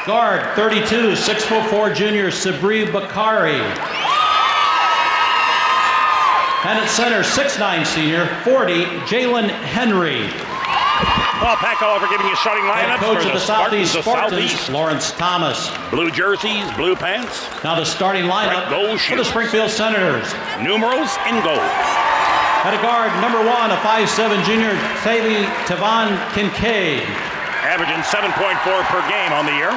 Guard, 32, 6'4" junior Sabri Bakari. And at center, 6'9" senior, 40, Jalen Henry. Well, Pat Oliver giving you starting lineups. Coach of the Southeast Spartans, Lawrence Thomas. Blue jerseys, blue pants. Now the starting lineup for the Springfield Senators. Numerals in gold. At a guard, number 1, a 5'7" junior, Tavon Kincaid. Averaging 7.4 per game on the year.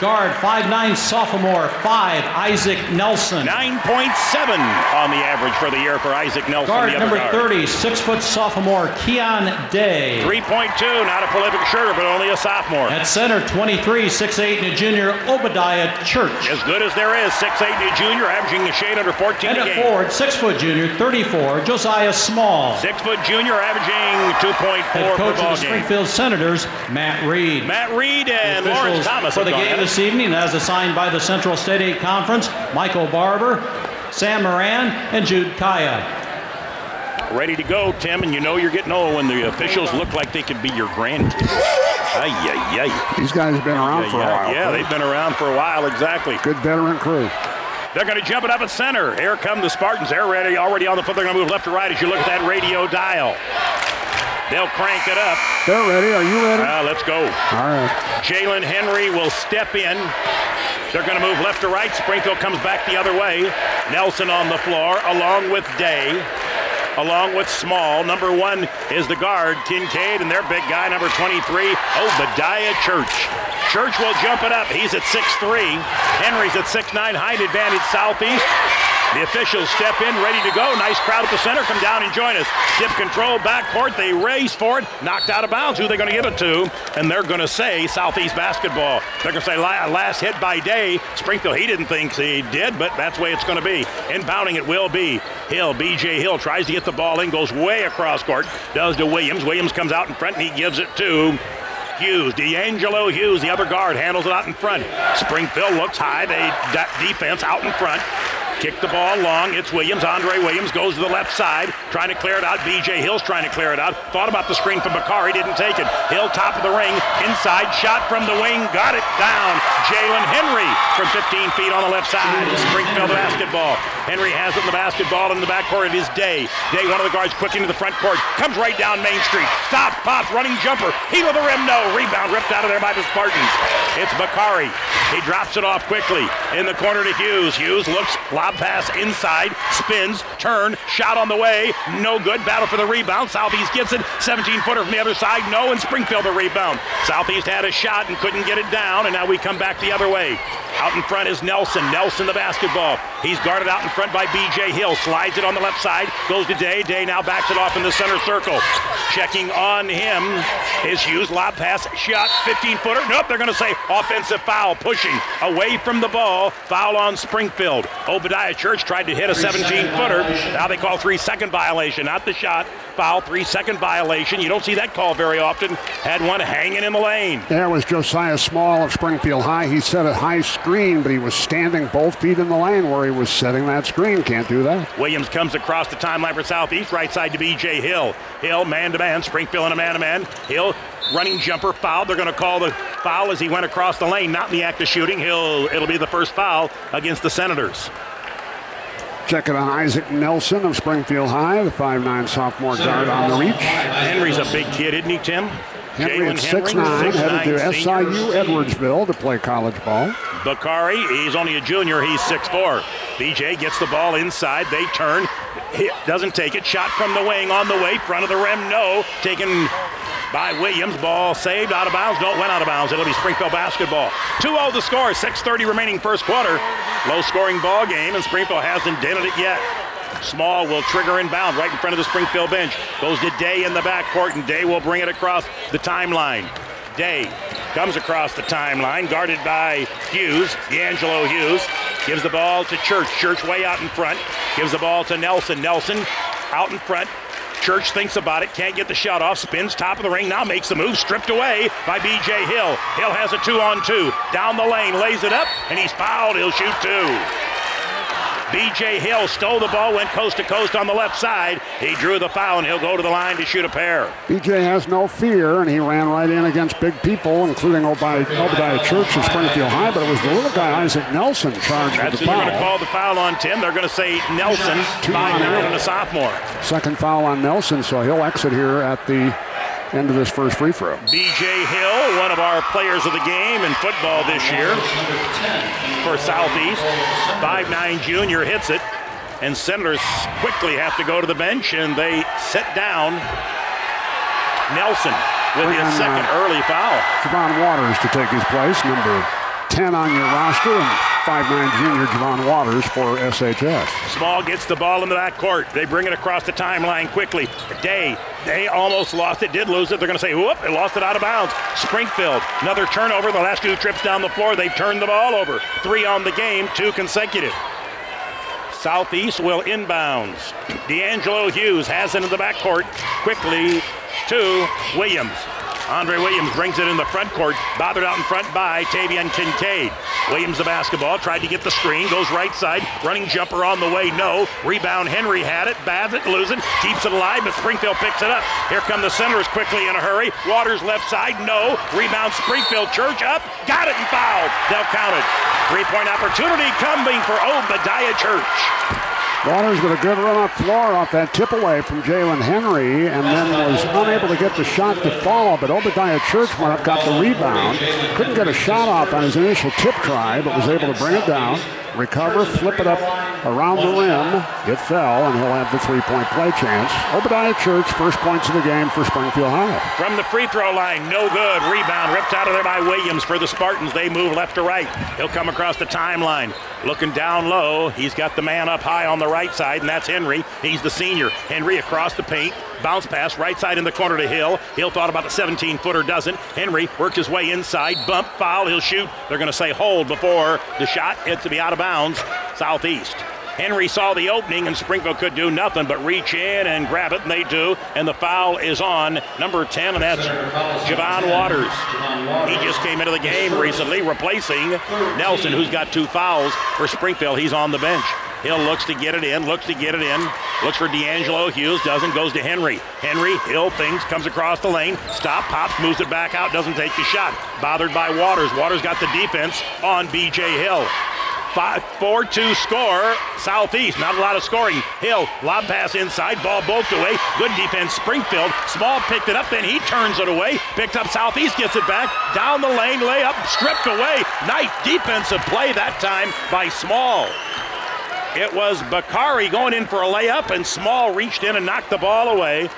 Guard, 5'9" sophomore, 5, Isaac Nelson. 9.7 on the average for the year for Isaac Nelson. Guard, number 30, 6' sophomore, Keon Day. 3.2, not a prolific shooter, but only a sophomore. At center, 23, 6'8" and a junior, Obadiah Church. As good as there is, 6'8" and a junior, averaging a shade under 14 and a game. game. And at forward, 6' junior, 34, Josiah Small. 6' junior, averaging 2.4 per coach ball of the game. Springfield Senators, Matt Reed. Matt Reed and Lawrence Thomas for the game this evening, as assigned by the Central State 8 Conference, Michael Barber, Sam Moran, and Jude Kaya. Ready to go, Tim, and you know you're getting old when the officials look like they could be your grandkids. Ay, ay, ay. These guys have been around for a while. Yeah, they've been around for a while, exactly. Good veteran crew. They're going to jump it up at center. Here come the Spartans. They're ready, already on the foot. They're going to move left to right as you look at that radio dial. They'll crank it up. They're ready. Are you ready? Let's go. All right. Jalen Henry will step in. They're going to move left to right. Springfield comes back the other way. Nelson on the floor, along with Day, along with Small. Number 1 is the guard, Kincaid, and their big guy, number 23, Obadiah Church. Church will jump it up. He's at 6'3". Henry's at 6'9", height advantage Southeast. The officials step in, ready to go. Nice crowd at the center. Come down and join us. Tip control, backcourt. They race for it. Knocked out of bounds. Who are they going to give it to? And they're going to say Southeast basketball. They're going to say last hit by Day. Springfield, he didn't think he did, but that's the way it's going to be. Inbounding it will be Hill. B.J. Hill tries to get the ball in, goes way across court. Does to Williams. Williams comes out in front, and he gives it to Hughes. D'Angelo Hughes, the other guard, handles it out in front. Springfield looks high. They defense out in front. Kick the ball long. It's Williams. Andre Williams goes to the left side, trying to clear it out. B.J. Hill's trying to clear it out. Thought about the screen from Bakari, didn't take it. Hill, top of the ring, inside, shot from the wing, got it down. Jalen Henry from 15 feet on the left side. Springfield basketball. Henry has it in the basketball in the backcourt. It is Day. Day, one of the guards, quick into the front court. Comes right down Main Street. Stops, pops, running jumper. Heel of the rim, no. Rebound ripped out of there by the Spartans. It's Bakari. He drops it off quickly in the corner to Hughes. Hughes looks, lob pass inside, spins, turn, shot on the way, no good. Battle for the rebound. Southeast gets it. 17-footer from the other side, no, and Springfield the rebound. Southeast had a shot and couldn't get it down, and now we come back the other way. Out in front is Nelson. Nelson the basketball. He's guarded out in front by B.J. Hill. Slides it on the left side. Goes to Day. Day now backs it off in the center circle. Checking on him is Hughes. Lob pass. Shot. 15-footer. Nope, they're going to say offensive foul. Pushing away from the ball. Foul on Springfield. Obadiah Church tried to hit a 17-footer. Now they call 3-second violation. Not the shot. Foul. 3-second violation. You don't see that call very often. Had one hanging in the lane. There was Josiah Small of Springfield High. He set a high screen, but he was standing both feet in the lane where he was setting that screen. Can't do that. Williams comes across the timeline for Southeast. Right side to B.J. Hill. Hill man-to-man. Springfield in a man-to-man. Hill running jumper foul. They're going to call the foul as he went across the lane. Not in the act of shooting. It'll be the first foul against the Senators. Check it on Isaac Nelson of Springfield High, the 5'9" sophomore guard on the reach. Henry's a big kid, isn't he, Tim? Henry at 6'9", headed to SIU Edwardsville to play college ball. Bakari, he's only a junior, he's 6'4". BJ gets the ball inside, they turn, doesn't take it, shot from the wing, on the way, front of the rim, no, taken by Williams, ball saved, out of bounds, no, it went out of bounds, it'll be Springfield basketball. 2-0 the score, 6:30 remaining first quarter, low scoring ball game, and Springfield hasn't dented it yet. Small will trigger inbound right in front of the Springfield bench. Goes to Day in the backcourt, and Day will bring it across the timeline. Day comes across the timeline, guarded by Hughes, D'Angelo Hughes. Gives the ball to Church. Church way out in front. Gives the ball to Nelson. Nelson out in front. Church thinks about it, can't get the shot off, spins top of the ring, now makes the move, stripped away by B.J. Hill. Hill has a 2-on-2. Down the lane, lays it up, and he's fouled. He'll shoot two. B.J. Hill stole the ball, went coast to coast on the left side. He drew the foul, and he'll go to the line to shoot a pair. B.J. has no fear, and he ran right in against big people, including Obadiah Church of Springfield High, but it was the little guy, Isaac Nelson, charged with the foul. They're going to call the foul on Tim. They're going to say Nelson, 5'9", and a sophomore. Second foul on Nelson, so he'll exit here at the end of this first free throw. B.J. Hill, one of our players of the game in football this year for Southeast. 5'9" junior hits it, and Senators quickly have to go to the bench, and they set down Nelson with his second early foul. Javon Waters to take his place, number 10 on your roster, and 5'9" junior Javon Waters for SHS. Small gets the ball in the backcourt. They bring it across the timeline quickly. They almost lost it, did lose it. They're going to say, whoop, they lost it out of bounds. Springfield, another turnover. The last 2 trips down the floor, they've turned the ball over. 3 on the game, 2 consecutive. Southeast will inbounds. D'Angelo Hughes has it in the backcourt. Quickly to Williams. Andre Williams brings it in the front court, bothered out in front by Tavian Kincaid. Williams the basketball, tried to get the screen, goes right side, running jumper on the way, no. Rebound, Henry had it, Babbitt losing, keeps it alive, but Springfield picks it up. Here come the Senators quickly in a hurry. Waters left side, no. Rebound, Springfield, Church up, got it and fouled. They'll count it. 3-point opportunity coming for Obadiah Church. Waters with a good run up floor off that tip away from Jalen Henry, and then was unable to get the shot to fall, but Obadiah Church went up, got the rebound. Couldn't get a shot off on his initial tip try, but was able to bring it down, recover, flip it up around the rim. It fell, and he'll have the 3-point play chance. Obadiah Church, first points of the game for Springfield High. From the free throw line, no good. Rebound ripped out of there by Williams for the Spartans. They move left to right. He'll come across the timeline. Looking down low, he's got the man up high on the right side, and that's Henry. He's the senior. Henry across the paint. Bounce pass, right side in the corner to Hill. Hill thought about the 17-footer, doesn't. Henry worked his way inside. Bump, foul, he'll shoot. They're going to say hold before the shot hits to be out of bounds. Southeast. Henry saw the opening, and Springfield could do nothing but reach in and grab it, and they do. And the foul is on number 10, and that's Javon Waters. He just came into the game recently, replacing Nelson, who's got 2 fouls for Springfield. He's on the bench. Hill looks to get it in, looks for D'Angelo Hughes, doesn't, goes to Henry. Henry, Hill thinks, comes across the lane, stop, pops, moves it back out, doesn't take the shot. Bothered by Waters. Waters got the defense on B.J. Hill. 4-2 score, Southeast. Not a lot of scoring. Hill, lob pass inside, ball bolted away. Good defense, Springfield. Small picked it up, then he turns it away. Picked up Southeast, gets it back. Down the lane, layup, stripped away. Nice defensive play that time by Small. It was Bakari going in for a layup, and Small reached in and knocked the ball away.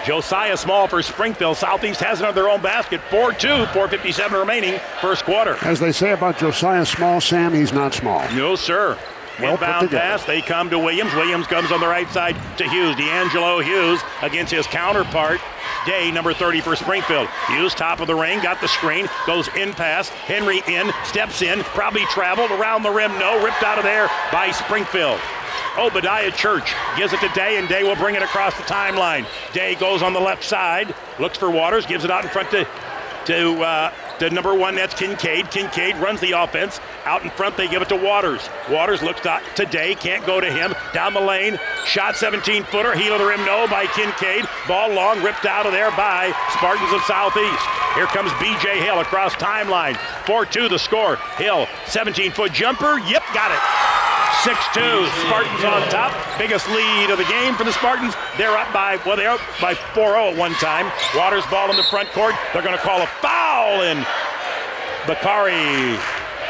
Josiah Small for Springfield. Southeast has it on their own basket. 4-2, 4:57 remaining, first quarter. As they say about Josiah Small, Sam, he's not small. No, sir. Inbound pass, they come to Williams. Williams comes on the right side to Hughes. D'Angelo Hughes against his counterpart, Day, number 30 for Springfield. Hughes, top of the ring, got the screen, goes in pass. Henry in, steps in, probably traveled around the rim. No, ripped out of there by Springfield. Obadiah Church gives it to Day, and Day will bring it across the timeline. Day goes on the left side, looks for Waters, gives it out in front to number 1, that's Kincaid. Kincaid runs the offense. Out in front, they give it to Waters. Waters looks to Day, can't go to him. Down the lane, shot 17-footer, heel of the rim, no, by Kincaid. Ball long, ripped out of there by Spartans of Southeast. Here comes B.J. Hill across timeline. 4-2 the score. Hill, 17-foot jumper, yep, got it. 6-2, Spartans on top. Biggest lead of the game for the Spartans. They're up by 4-0 at one time. Waters ball in the front court. They're going to call a foul, and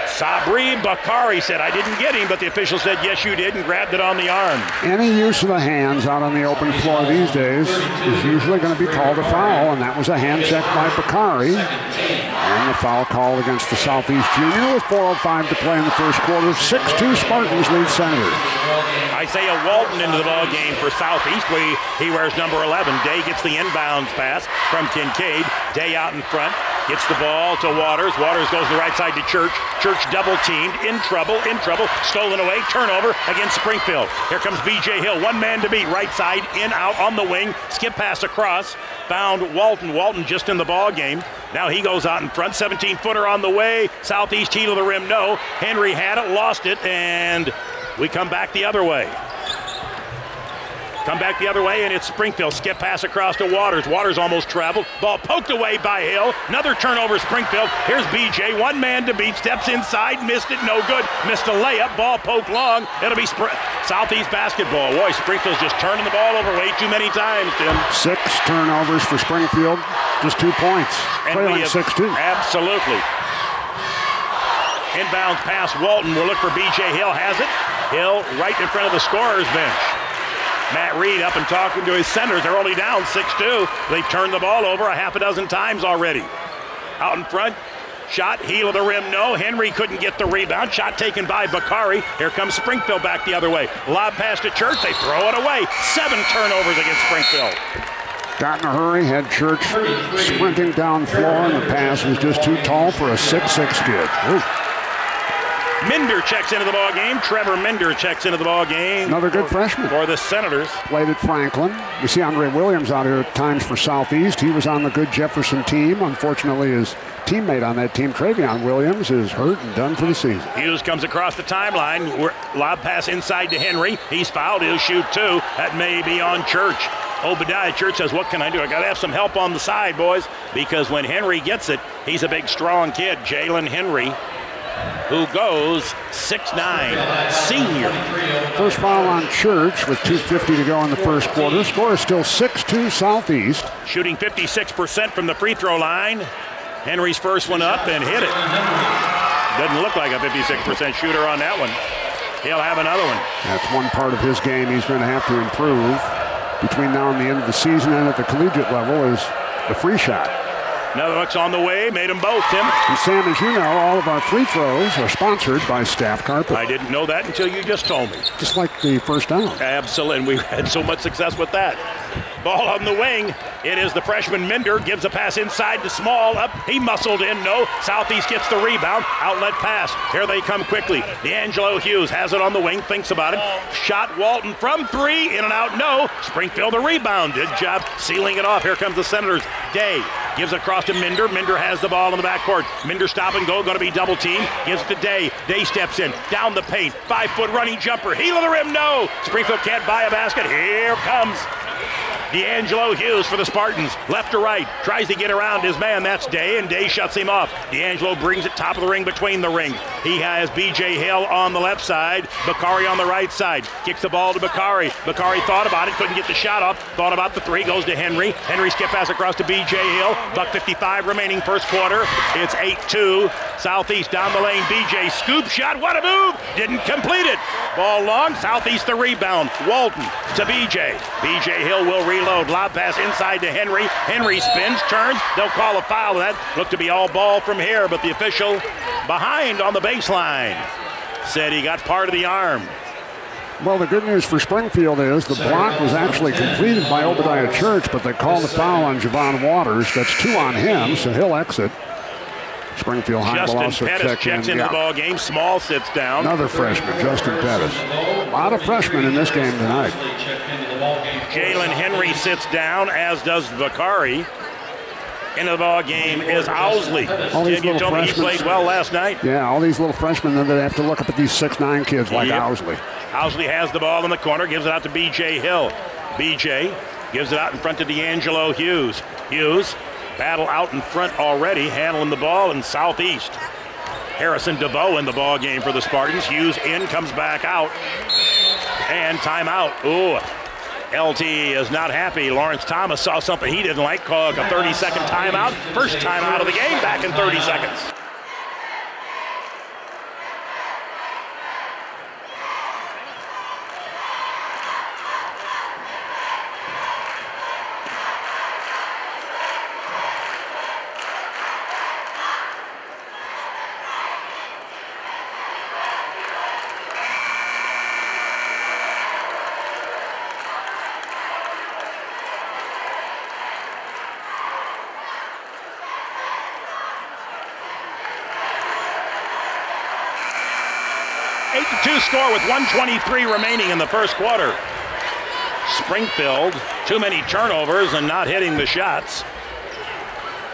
Sabri Bakari said, I didn't get him, but the official said, yes, you did, and grabbed it on the arm. Any use of the hands out on the open floor these days is usually going to be called a foul, and that was a hand check by Bakari. And the foul call against the Southeast junior with 4:05 to play in the first quarter. 6-2 Spartans lead Senators. Isaiah Walton into the ball game for Southeast. He wears number 11. Day gets the inbounds pass from Kincaid. Day out in front. Gets the ball to Waters. Waters goes to the right side to Church. Church double teamed, in trouble, stolen away, turnover against Springfield. Here comes B.J. Hill, one man to beat, right side, in, out, on the wing, skip pass across, found Walton. Walton just in the ball game. Now he goes out in front, 17-footer on the way, Southeast heel of the rim, no. Henry had it, lost it, and We come back the other way. Come back the other way, and it's Springfield. Skip pass across to Waters. Waters almost traveled. Ball poked away by Hill. Another turnover, Springfield. Here's BJ. One man to beat. Steps inside. Missed it. No good. Missed a layup. Ball poked long. It'll be Southeast basketball. Boy, Springfield's just turning the ball over way too many times, Tim. 6 turnovers for Springfield. Just 2 points. Trailing 6-2. Absolutely. Inbounds pass. Walton will look for BJ. Hill has it. Hill right in front of the scorer's bench. Matt Reed up and talking to his centers. They're only down 6-2. They've turned the ball over a half a dozen times already. Out in front, shot, heel of the rim, no. Henry couldn't get the rebound. Shot taken by Bakari. Here comes Springfield back the other way. Lob pass to Church. They throw it away. 7 turnovers against Springfield. Got in a hurry, had Church sprinting down floor, and the pass was just too tall for a 6'6" kid. Ooh. Minder checks into the ball game. Trevor Minder checks into the ball game. Another good freshman for the Senators. Played at Franklin. You see Andre Williams out here at times for Southeast. He was on the good Jefferson team. Unfortunately, his teammate on that team, Travion Williams, is hurt and done for the season. Hughes comes across the timeline. Lob pass inside to Henry. He's fouled. He'll shoot 2. That may be on Church. Obadiah Church says, what can I do? I got to have some help on the side, boys, because when Henry gets it, he's a big, strong kid. Jalen Henry, who goes 6'9", senior. First foul on Church with 2:50 to go in the first quarter. Score is still 6-2 Southeast. Shooting 56% from the free throw line. Henry's first one up and hit it. Doesn't look like a 56% shooter on that one. He'll have another one. That's one part of his game he's going to have to improve between now and the end of the season, and at the collegiate level is the free shot. Another look's on the way, made them both, Tim. And Sam, as you know, all of our free throws are sponsored by Staff Carpet. I didn't know that until you just told me. Just like the first down. Absolutely, and we've had so much success with that. Ball on the wing. It is the freshman Minder. Gives a pass inside to Small. Up. He muscled in. No. Southeast gets the rebound. Outlet pass. Here they come quickly. D'Angelo Hughes has it on the wing. Thinks about it. Shot Walton from 3. In and out. No. Springfield the rebound. Good job sealing it off. Here comes the Senators. Day gives across to Minder. Minder has the ball in the backcourt. Minder stop and go. Going to be double team. Gives it to Day. Day steps in. Down the paint. 5-foot running jumper. Heel of the rim. No. Springfield can't buy a basket. Here comes D'Angelo Hughes for the Spartans. Left to right. Tries to get around his man. That's Day, and Day shuts him off. D'Angelo brings it top of the ring, between the ring. He has B.J. Hill on the left side. Bakari on the right side. Kicks the ball to Bakari. Bakari thought about it. Couldn't get the shot off. Thought about the 3. Goes to Henry. Henry skip pass across to B.J. Hill. $1:55 remaining first quarter. It's 8-2. Southeast down the lane. B.J. scoop shot. What a move. Didn't complete it. Ball long. Southeast the rebound. Walton to B.J. B.J. Hill will reload. Lob pass inside to Henry. Henry spins, turns. They'll call a foul. That looked to be all ball from here, but the official behind on the baseline said he got part of the arm. Well, the good news for Springfield is the block was actually completed by Obadiah Church, but they called a foul on Javon Waters. That's 2 on him, so he'll exit. Springfield high will also Pettis checks into the ball game. Small sits down. Another freshman, Justin Pettis. A lot of freshmen in this game tonight. Jalen Henry sits down, as does Bakari. Into the ball game is Owsley. You told me he played well last night. Yeah, all these little freshmen, then they have to look up at these 6'9" kids like Owsley. Owsley has the ball in the corner, gives it out to B.J. Hill. B.J. gives it out in front to D'Angelo Hughes. Hughes, battle out in front already, handling the ball in Southeast. Harrison DeVoe in the ball game for the Spartans. Hughes in, comes back out. And timeout. Ooh. LT is not happy. Lawrence Thomas saw something he didn't like, called a 30-second timeout. First timeout of the game, back in 30 seconds. Score with 1:23 remaining in the first quarter. Springfield, too many turnovers and not hitting the shots.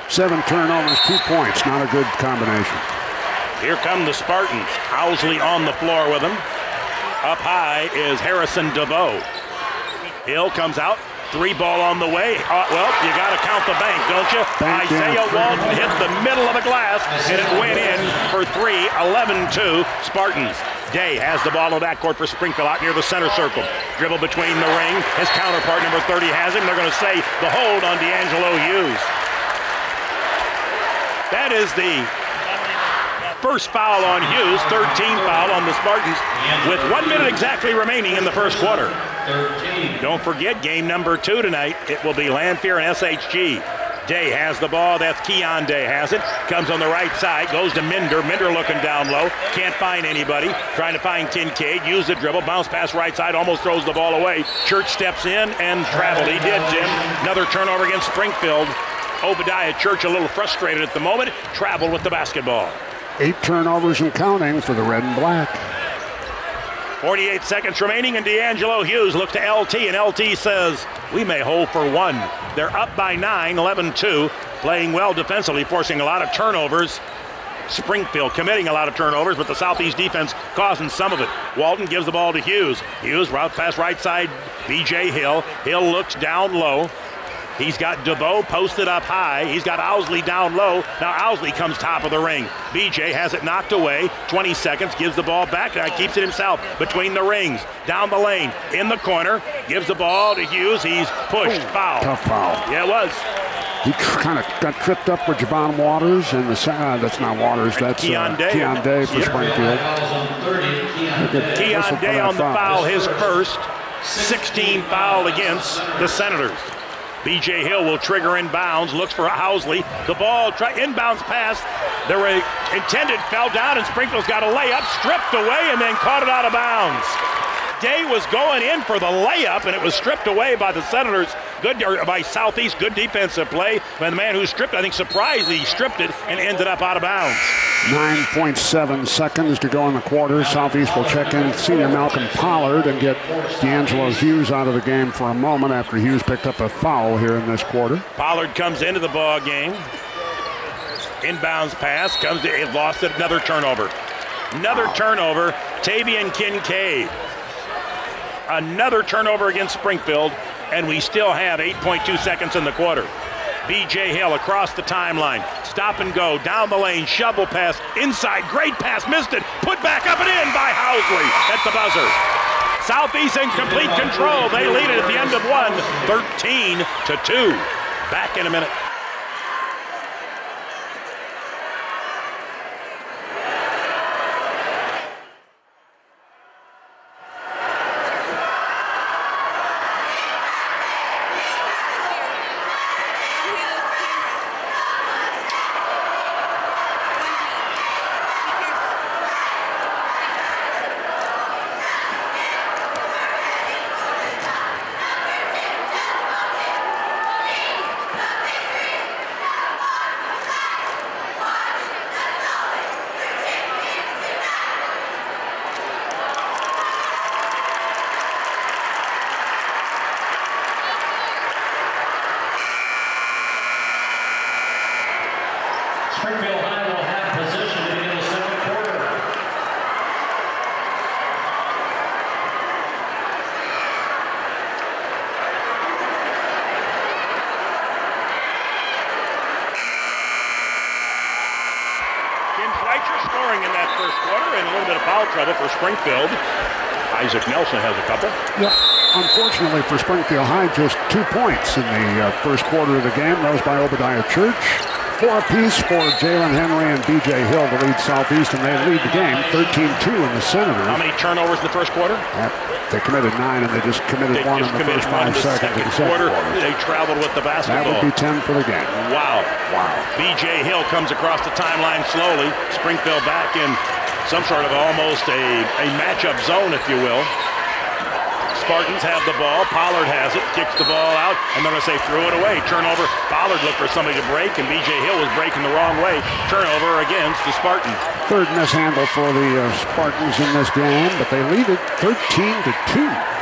7 turnovers, 2 points, not a good combination. Here come the Spartans. Owsley on the floor with them. Up high is Harrison DeVoe. Hill comes out. 3 ball on the way. Well, you got to count the bank, don't you? Isaiah Walton hit the middle of the glass, and it went in for 3, 11-2 Spartans. Day has the ball in the backcourt for Springfield out near the center circle. Dribble between the ring. His counterpart, number 30, has him. They're going to say the hold on D'Angelo Hughes. That is the first foul on Hughes, 13th foul on the Spartans, with 1 minute exactly remaining in the first quarter. Don't forget, game number 2 tonight. It will be Lanphier and SHG. Day has the ball. That's Keon Day has it. Comes on the right side. Goes to Minder. Minder looking down low. Can't find anybody. Trying to find Kincaid. Use the dribble. Bounce pass right side. Almost throws the ball away. Church steps in and traveled. He did, Jim. Another turnover against Springfield. Obadiah Church a little frustrated at the moment. Traveled with the basketball. 8 turnovers and counting for the red and black. 48 seconds remaining, and D'Angelo Hughes looks to LT, and LT says, we may hold for 1. They're up by 9, 11-2, playing well defensively, forcing a lot of turnovers. Springfield committing a lot of turnovers, but the Southeast defense causing some of it. Walton gives the ball to Hughes. Hughes route pass right side, B.J. Hill. Hill looks down low. He's got DeVoe posted up high. He's got Owsley down low. Now Owsley comes top of the ring. BJ has it knocked away. 20 seconds, gives the ball back, and keeps it himself between the rings. Down the lane, in the corner, gives the ball to Hughes. He's pushed, foul. Tough foul. Yeah, it was. He kind of got tripped up with Javon Waters, and that's not Waters, that's Keon Day. Keon Day for Springfield. Keon Day on the foul, his first. 16 foul against the Senators. B.J. Hill will trigger inbounds, looks for Owsley. The ball, inbounds pass. The intended fell down, and Springfield's got a layup, stripped away, and then caught it out of bounds. Day was going in for the layup, and it was stripped away by the Senators. By Southeast, good defensive play. But the man who stripped it, I think, surprised he stripped it and ended up out of bounds. 9.7 seconds to go in the quarter. Southeast will check in senior Malcolm Pollard and get D'Angelo Hughes out of the game for a moment after Hughes picked up a foul here in this quarter. Pollard comes into the ball game. Inbounds pass, comes to, it lost it, another turnover. Another turnover, Tavian Kincaid. Another turnover against Springfield, and we still have 8.2 seconds in the quarter. B.J. Hill across the timeline. Stop and go. Down the lane. Shovel pass. Inside. Great pass. Missed it. Put back up and in by Owsley at the buzzer. Southeast in complete control. They lead it at the end of 1, 13-2. Back in a minute. Springfield High will have position to begin the second quarter. Kim Fleischer scoring in that first quarter, and a little bit of foul trouble for Springfield. Isaac Nelson has a couple. Yeah, unfortunately for Springfield High, just 2 points in the first quarter of the game. Those by Obadiah Church. 4 apiece for Jalen Henry and B.J. Hill to lead Southeast, and they lead the game 13-2 in the Senators. How many turnovers in the first quarter? They committed 9, and they just committed 1 in the first 5 seconds of the second quarter. They traveled with the basketball. That would be 10 for the game. Wow. B.J. Hill comes across the timeline slowly. Springfield back in some sort of almost a matchup zone, if you will. Spartans have the ball. Pollard has it, kicks the ball out, and they're going to say threw it away. Turnover. Pollard looked for somebody to break, and B.J. Hill was breaking the wrong way. Turnover against the Spartans. Third mishandle for the Spartans in this game, but they lead it 13-2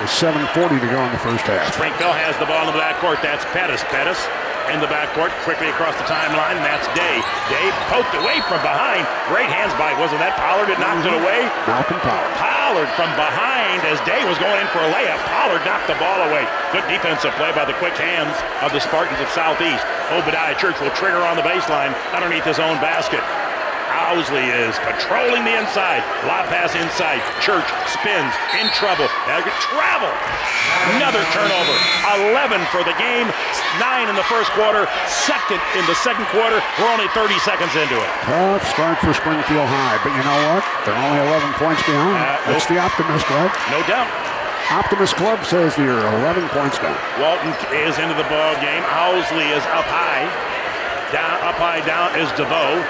with 7:40 to go in the first half. Springfield has the ball in the backcourt. That's Pettis. Pettis in the backcourt, quickly across the timeline, and that's Day. Day poked away from behind. Great hands by, wasn't that Pollard that knocked it away? Malcolm Pollard. Pollard from behind as Day was going in for a layup. Pollard knocked the ball away. Good defensive play by the quick hands of the Spartans of Southeast. Obadiah Church will trigger on the baseline underneath his own basket. Owsley is patrolling the inside. Lob pass inside. Church spins, in trouble. Travel. Another turnover. 11 for the game. 9 in the first quarter. Second in the second quarter. We're only 30 seconds into it. Tough start for Springfield High, but you know what? They're only 11 points behind. That's the optimist, right? No doubt. Optimist Club says they're 11 points down. Walton is into the ball game. Owsley is up high. Up high, down is DeVoe.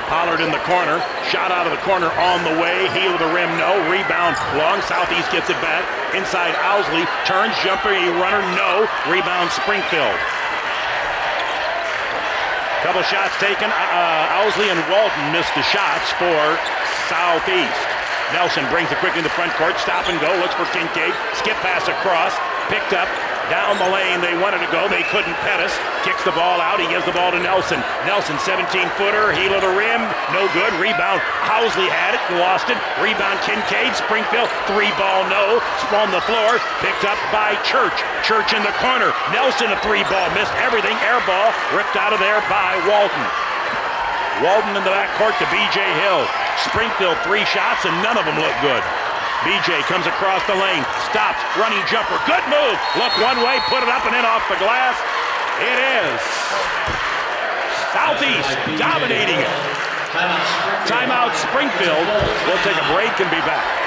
Pollard in the corner. Shot out of the corner on the way. Heel of the rim, no. Rebound long. Southeast gets it back. Inside Owsley. Turns, jumper, runner, no. Rebound Springfield. Couple shots taken. Owsley and Walton missed the shots for Southeast. Nelson brings it quickly in the front court. Stop and go. Looks for Kincaid. Skip pass across. Picked up. Down the lane, they wanted to go. They couldn't. Pettis kicks the ball out. He gives the ball to Nelson. Nelson, 17-footer, heel of the rim, no good. Rebound, Owsley had it, lost it. Rebound, Kincaid, Springfield, 3-ball, no. On the floor, picked up by Church. Church in the corner. Nelson, a 3-ball, missed everything. Air ball, ripped out of there by Walton. Walton in the backcourt to B.J. Hill. Springfield, 3 shots, and none of them look good. BJ comes across the lane, stops, running jumper, good move. Look one way, put it up and in off the glass. It is Southeast dominating it. Timeout Springfield. We'll take a break and be back.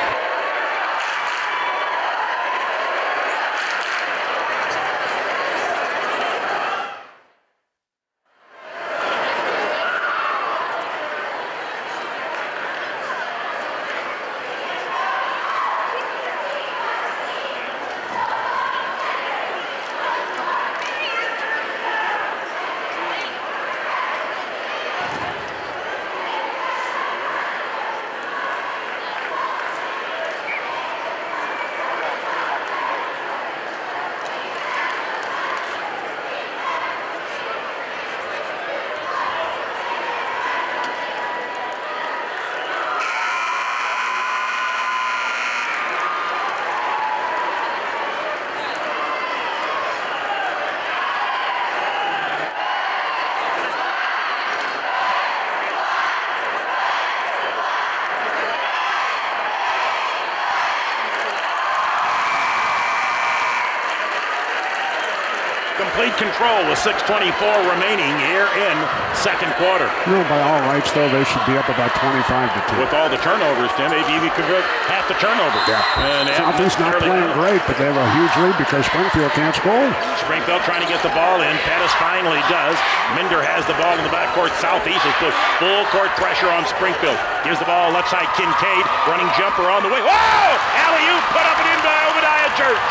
Complete control with 6:24 remaining here in second quarter. You know, by all rights, though, they should be up about 25-2. With all the turnovers, Tim, maybe even convert half the turnovers. Yeah. And Southeast not playing great, but they have a huge lead because Springfield can't score. Springfield trying to get the ball in. Pettis finally does. Minder has the ball in the backcourt. Southeast has put full court pressure on Springfield. Gives the ball left side Kincaid. Running jumper on the way. Whoa! Alley-oop put up and in by Obadiah Church.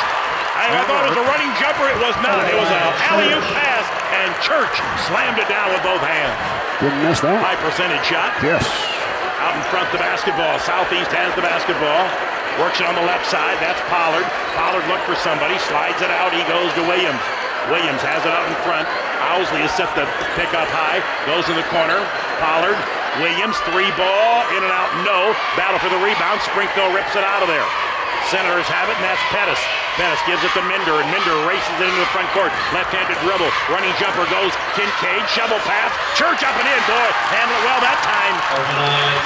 I thought it was a running jumper. It was not. It was an alley-oop pass, and Church slammed it down with both hands. Didn't miss that. High percentage shot. Yes. Out in front the basketball. Southeast has the basketball. Works it on the left side. That's Pollard. Pollard looked for somebody. Slides it out. He goes to Williams. Williams has it out in front. Owsley is set to pick up high. Goes in the corner. Pollard. Williams. 3-ball. In and out. No. Battle for the rebound. Springfield rips it out of there. Senators have it, and that's Pettis. Pettis gives it to Minder, and Minder races it into the front court. Left-handed dribble. Running jumper goes Kincaid. Shovel pass. Church up and in. Boy, handle it well that time.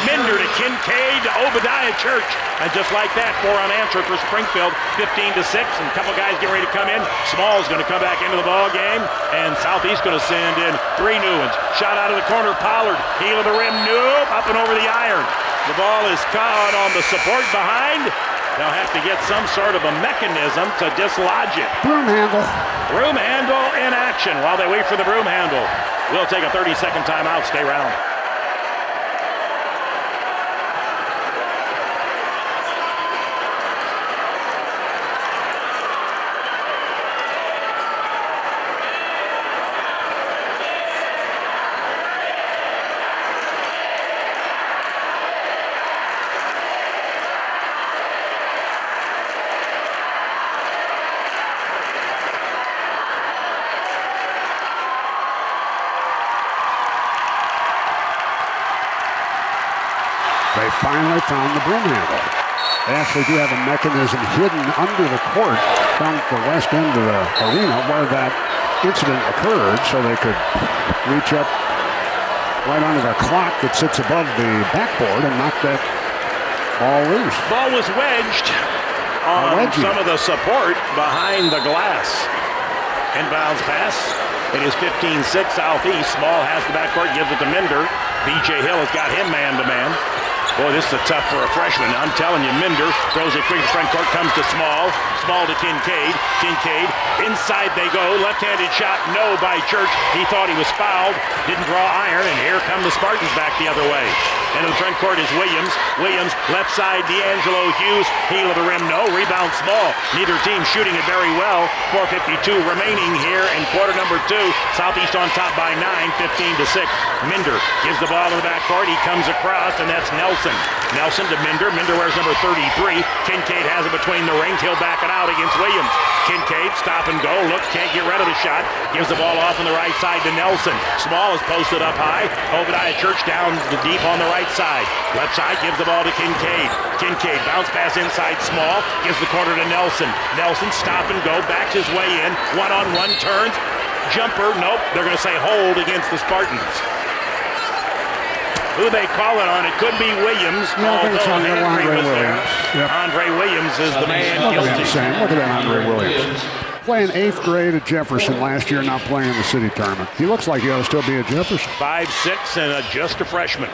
Minder to Kincaid to Obadiah Church. And just like that, 4 unanswered for Springfield. 15-6, and a couple guys getting ready to come in. Small's going to come back into the ball game, and Southeast going to send in 3 new ones. Shot out of the corner, Pollard. Heel of the rim, nope, up and over the iron. The ball is caught on the support behind. They'll have to get some sort of a mechanism to dislodge it. Broom handle. Broom handle in action. While they wait for the broom handle, we'll take a 30-second timeout. Stay around. They finally found the broom handle. They actually do have a mechanism hidden under the court down at the west end of the arena where that incident occurred, so they could reach up right under the clock that sits above the backboard and knock that ball loose. Ball was wedged on some of the support behind the glass. Inbounds pass. It is 15-6 Southeast. Small has the backcourt, gives it to Minder. B.J. Hill has got him man-to-man. Boy, this is tough for a freshman. I'm telling you, Minder throws it quick to front court, comes to Small. Small to Kincaid. Kincaid, inside they go. Left-handed shot, no by Church. He thought he was fouled. Didn't draw iron, and here come the Spartans back the other way. Into the front court is Williams. Williams, left side, D'Angelo Hughes. Heel of the rim, no. Rebound Small. Neither team shooting it very well. 4:52 remaining here in quarter number 2. Southeast on top by 9, 15-6. Minder gives the ball in the backcourt. He comes across, and that's Nelson. Nelson to Minder. Minder wears number 33. Kincaid has it between the rings. He'll back it out against Williams. Kincaid, stop and go. Looks, can't get rid of the shot. Gives the ball off on the right side to Nelson. Small is posted up high. Obadiah Church down deep on the right side. Left side gives the ball to Kincaid. Kincaid, bounce pass inside Small. Gives the corner to Nelson. Nelson, stop and go. Backs his way in. One-on-one turns. Jumper, nope. They're going to say hold against the Spartans. Who they call it on? It could be Williams. Yeah, I think it's on Andre Williams. Yep. Andre Williams is the man guilty. Look at that Andre Williams. Playing 8th grade at Jefferson last year, not playing in the city tournament. He looks like he ought to still be at Jefferson. 5'6" and just a freshman.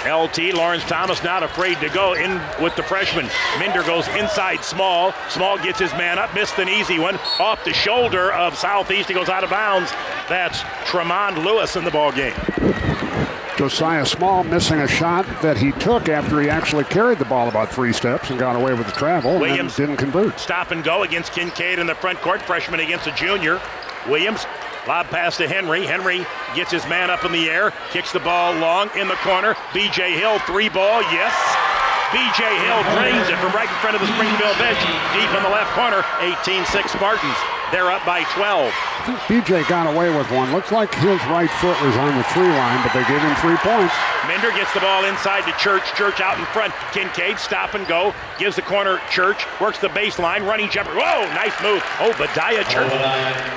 LT, Lawrence Thomas not afraid to go in with the freshman. Minder goes inside Small. Small gets his man up, missed an easy one. Off the shoulder of Southeast, he goes out of bounds. That's Tremond Lewis in the ball game. Josiah Small missing a shot that he took after he actually carried the ball about 3 steps and got away with the travel. Williams didn't convert. Stop and go against Kincaid in the front court. Freshman against a junior. Williams, lob pass to Henry. Henry gets his man up in the air, kicks the ball long in the corner. B.J. Hill, 3-ball, yes. B.J. Hill drains it from right in front of the Springfield bench. Deep in the left corner, 18-6 Spartans. They're up by 12. I think B.J. got away with one. Looks like his right foot was on the 3-line, but they gave him 3 points. Minder gets the ball inside to Church. Church out in front. Kincaid, stop and go. Gives the corner, Church. Works the baseline. Running jumper. Whoa, nice move. Obadiah Church.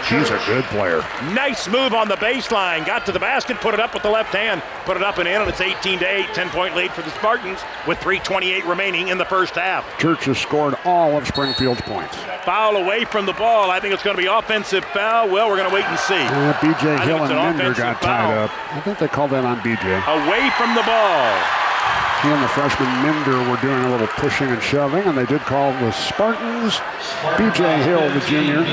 He's a good player. Nice move on the baseline. Got to the basket, put it up with the left hand. Put it up and in, and it's 18-8. 10-point lead for the Spartans with 3:28 remaining in the first half. Church has scored all of Springfield's points. Foul away from the ball. I think it's going to be offensive foul. Well, we're going to wait and see. B.J. Hill and Minder got tied up. I think they called that on B.J. Away from the ball. He and the freshman Minder were doing a little pushing and shoving, and they did call the Spartans. B.J. Hill, the junior,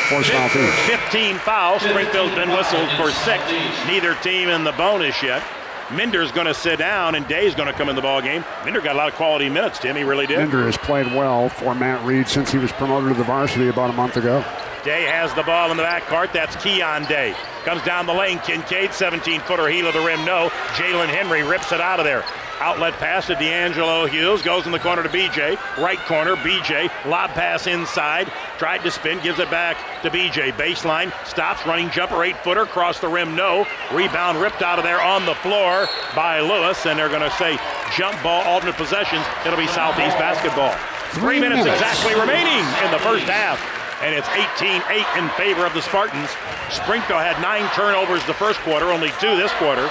for Southeast. 15 fouls. Springfield's been whistled for 6. Neither team in the bonus yet. Minder's going to sit down, and Day's going to come in the ball game. Minder got a lot of quality minutes, Tim. He really did. Minder has played well for Matt Reed since he was promoted to the varsity about a month ago. Day has the ball in the backcourt. That's Keon Day. Comes down the lane. Kincaid, 17-footer, heel of the rim, no. Jalen Henry rips it out of there. Outlet pass to D'Angelo Hughes. Goes in the corner to B.J. Right corner, B.J. Lob pass inside. Tried to spin, gives it back to B.J. Baseline, stops, running jumper, 8-footer. Cross the rim, no. Rebound ripped out of there on the floor by Lewis. And they're going to say jump ball, alternate possessions. It'll be Southeast basketball. 3 minutes exactly remaining in the first half. And it's 18-8 in favor of the Spartans. Springfield had 9 turnovers the first quarter, only 2 this quarter.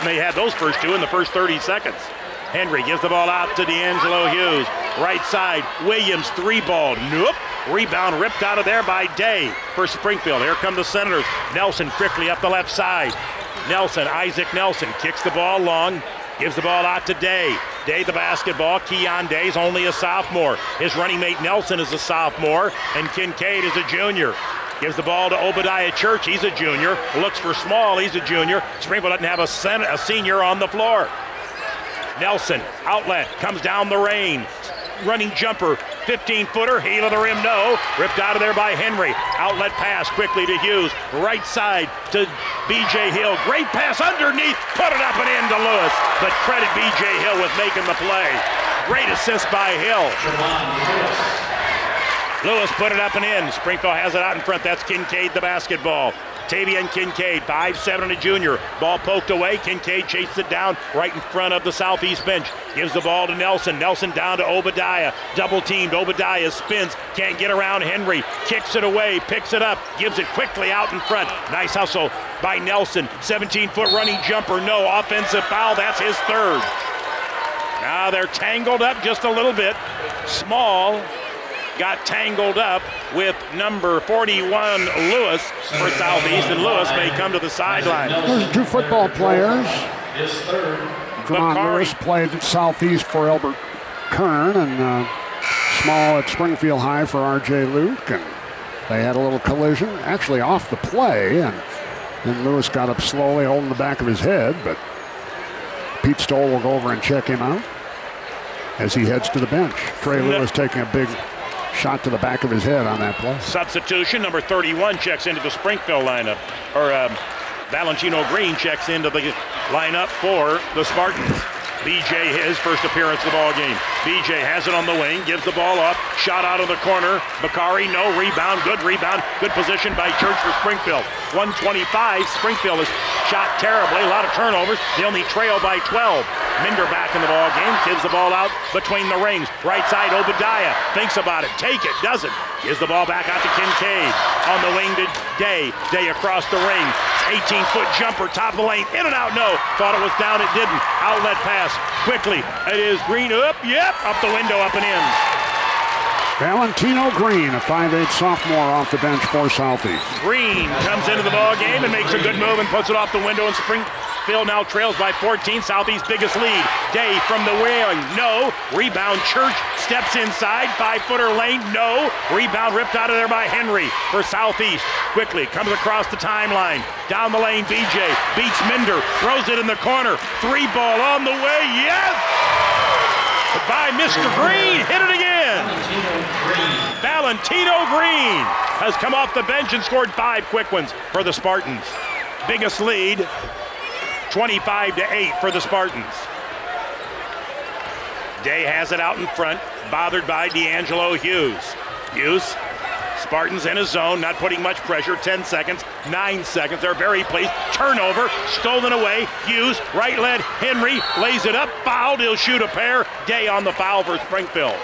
They had those first 2 in the first 30 seconds. Henry gives the ball out to D'Angelo Hughes. Right side, Williams, 3-ball. Nope. Rebound ripped out of there by Day for Springfield. Here come the Senators. Nelson quickly up the left side. Nelson, Isaac Nelson, kicks the ball long. Gives the ball out to Day. Day the basketball. Keon Day's only a sophomore. His running mate Nelson is a sophomore. And Kincaid is a junior. Gives the ball to Obadiah Church. He's a junior. Looks for Small. He's a junior. Springfield doesn't have a senior on the floor. Nelson, outlet, comes down the lane. Running jumper, 15-footer, heel of the rim, no. Ripped out of there by Henry. Outlet pass quickly to Hughes. Right side to B.J. Hill. Great pass underneath. Put it up and in to Lewis. But credit B.J. Hill with making the play. Great assist by Hill. Lewis put it up and in. Springfield has it out in front. That's Kincaid, the basketball. Tavian Kincaid, 5'7" and a junior. Ball poked away. Kincaid chases it down right in front of the Southeast bench. Gives the ball to Nelson. Nelson down to Obadiah. Double teamed. Obadiah spins. Can't get around Henry. Kicks it away. Picks it up. Gives it quickly out in front. Nice hustle by Nelson. 17-foot running jumper. No. Offensive foul. That's his third. Now they're tangled up just a little bit. Small got tangled up with number 41, Lewis, for Southeast, and Lewis may come to the sideline. There's two football players. John Lewis played at Southeast for Albert Kern, and Small at Springfield High for R.J. Luke, and they had a little collision, actually off the play, and then Lewis got up slowly, holding the back of his head, but Pete Stoll will go over and check him out as he heads to the bench. Trey Lewis taking a big shot to the back of his head on that play. Substitution, number 31 checks into the Springfield lineup, or Valentino Green checks into the lineup for the Spartans. BJ, his first appearance of the ball game. BJ has it on the wing, gives the ball up, shot out of the corner. Bakari, no rebound, good position by Church for Springfield. 125, Springfield has shot terribly, a lot of turnovers. They only trail by 12. Minder back in the ball game, gives the ball out between the rings. Right side, Obadiah thinks about it, take it, doesn't. Gives the ball back out to Kincaid. On the wing to Day. Day across the ring. 18-foot jumper, top of the lane, in and out, no. Thought it was down, it didn't. Outlet pass, quickly. It is Green, up the window, up and in. Valentino Green, a 5'8" sophomore off the bench for Southeast. Green comes into the ball game and makes a good move and puts it off the window, and Springfield now trails by 14, Southeast's biggest lead. Day from the wing, no. Rebound, Church steps inside, 5-footer lane, no. Rebound ripped out of there by Henry for Southeast. Quickly comes across the timeline. Down the lane, BJ beats Minder, throws it in the corner. 3 ball on the way, yes! By Mr. Green, hit it again. Valentino Green has come off the bench and scored 5 quick ones for the Spartans. Biggest lead, 25-8 for the Spartans. Day has it out in front, bothered by D'Angelo Hughes. Hughes, Spartans in his zone, not putting much pressure. 10 seconds, 9 seconds. They're very pleased. Turnover, stolen away. Hughes, right leg, Henry lays it up, fouled. He'll shoot a pair. Day on the foul for Springfield.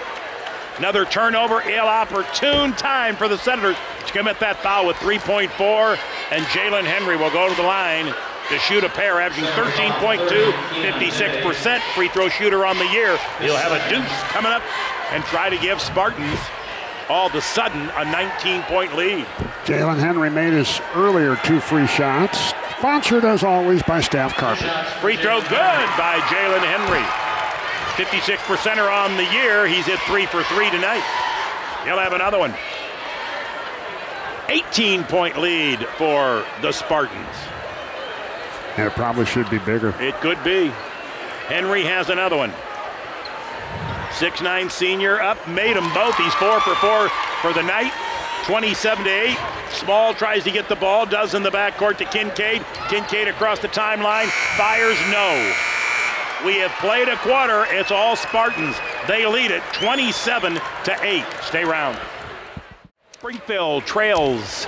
Another turnover, ill-opportune time for the Senators to commit that foul with 3.4, and Jalen Henry will go to the line to shoot a pair, averaging 13.2, 56% free throw shooter on the year. He'll have a deuce coming up and try to give Spartans all of a sudden a 19-point lead. Jalen Henry made his earlier 2 free shots, sponsored as always by Staff Carpet. Free throw good by Jalen Henry. 56%er on the year. He's hit 3 for 3 tonight. He'll have another one. 18-point lead for the Spartans. And it probably should be bigger. It could be. Henry has another one. 6'9" senior up, made them both. He's 4 for 4 for the night. 27-8. Small tries to get the ball, does in the backcourt to Kincaid. Kincaid across the timeline, fires, no. We have played a quarter. It's all Spartans. They lead it 27-8. Stay round. Springfield trails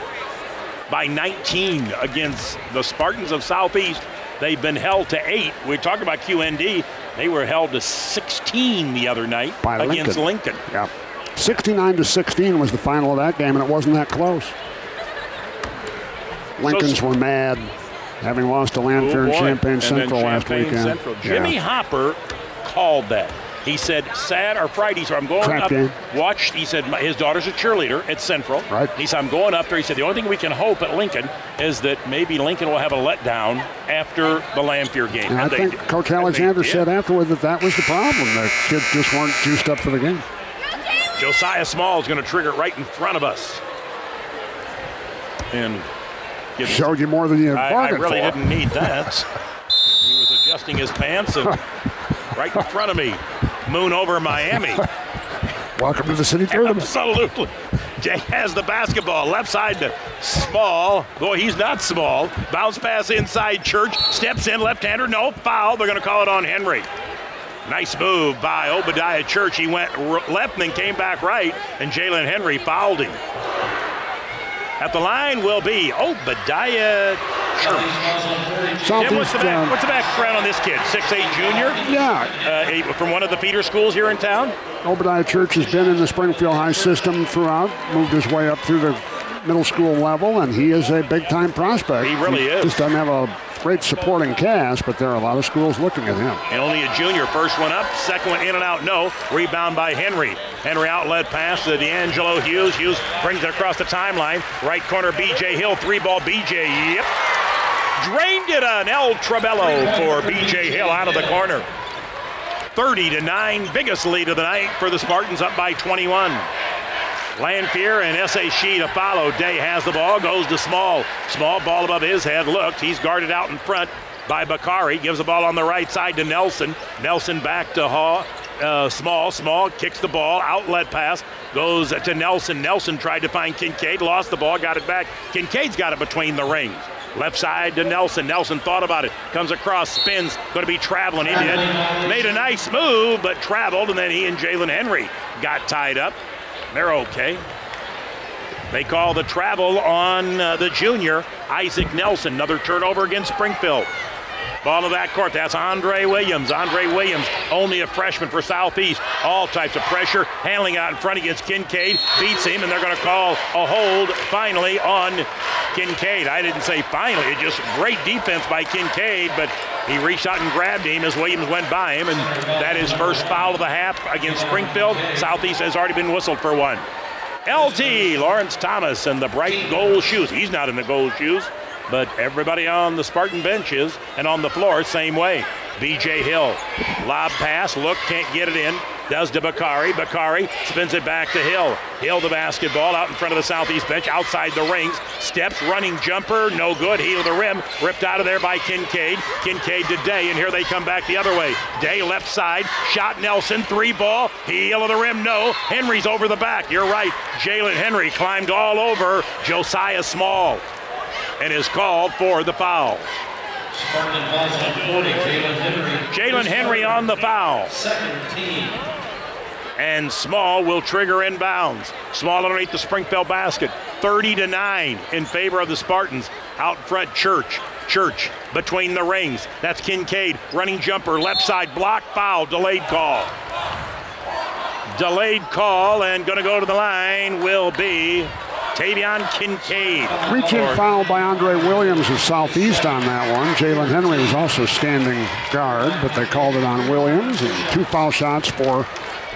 by 19 against the Spartans of Southeast. They've been held to 8. We talked about QND. They were held to 16 the other night against Lincoln. Yeah. 69-16 was the final of that game, and it wasn't that close. Lincolns were mad, having lost to Lanphier and Champaign Central last weekend. Central. Jimmy Hopper called that. He said Friday, so I'm going up, watch, he said his daughter's a cheerleader at Central. Right. He said, I'm going up there. He said, the only thing we can hope at Lincoln is that maybe Lincoln will have a letdown after the Lanphier game. And I think Coach Alexander said afterward that was the problem. The kids just weren't juiced up for the game. Josiah Small is going to trigger it right in front of us. And showed you more than you bargained for. I really didn't need that. He was adjusting his pants and right in front of me. Moon over Miami. Welcome to the city tournament. Absolutely. Jay has the basketball. Left side to Small. Boy, he's not small. Bounce pass inside Church. Steps in, left-hander. No, foul. They're going to call it on Henry. Nice move by Obadiah Church. He went left and then came back right, and Jalen Henry fouled him. At the line will be Obadiah Church. Jim, what's the background on this kid? 6'8" junior? Yeah. From one of the feeder schools here in town? Obadiah Church has been in the Springfield High system throughout, moved his way up through the middle school level, and he is a big-time prospect. He really is. Just doesn't have a great supporting cast, but there are a lot of schools looking at him. And only a junior. First one up, second one in and out, no. Rebound by Henry. Henry outlet pass to D'Angelo Hughes. Hughes brings it across the timeline. Right corner, B.J. Hill. 3-ball, B.J. Yep. Drained it on El Trabello for B.J. Hill out of the corner. 30-9, biggest lead of the night for the Spartans, up by 21. Lanphier and S.A. Shee to follow. Day has the ball, goes to Small. Small, ball above his head, looked. He's guarded out in front by Bakari. Gives the ball on the right side to Nelson. Nelson back to Small kicks the ball. Outlet pass goes to Nelson. Nelson tried to find Kincaid, lost the ball, got it back. Kincaid's got it between the rings. Left side to Nelson. Nelson thought about it. Comes across, spins. Going to be traveling. He did. Made a nice move, but traveled, and then he and Jalen Henry got tied up. They're okay. They call the travel on the junior, Isaac Nelson. Another turnover against Springfield. Ball to that court. That's Andre Williams. Andre Williams, only a freshman for Southeast. All types of pressure. Handling out in front against Kincaid. Beats him, and they're going to call a hold finally on Kincaid. I didn't say finally. It just great defense by Kincaid, but he reached out and grabbed him as Williams went by him, and that is first foul of the half against Springfield. Southeast has already been whistled for one. LT, Lawrence Thomas, and the bright gold shoes. He's not in the gold shoes, but everybody on the Spartan bench is, and on the floor, same way. B.J. Hill, lob pass, look, can't get it in. Does to Bakari. Bakari spins it back to Hill. Hill the basketball out in front of the Southeast bench, outside the rings. Steps, running jumper, no good. Heel to the rim, ripped out of there by Kincaid. Kincaid to Day, and here they come back the other way. Day left side, shot Nelson, 3-ball. Heel of the rim, no. Henry's over the back. You're right. Jalen Henry climbed all over Josiah Small and is called for the foul. Jalen Henry on the foul. And Small will trigger inbounds. Small underneath the Springfield basket. 30-9 in favor of the Spartans. Out front, Church. Church between the rings. That's Kincaid. Running jumper, left side, block, foul, delayed call. Delayed call, and going to go to the line will be Tavion Kincaid. Reaching foul by Andre Williams of Southeast on that one. Jalen Henry was also standing guard, but they called it on Williams, and 2 foul shots for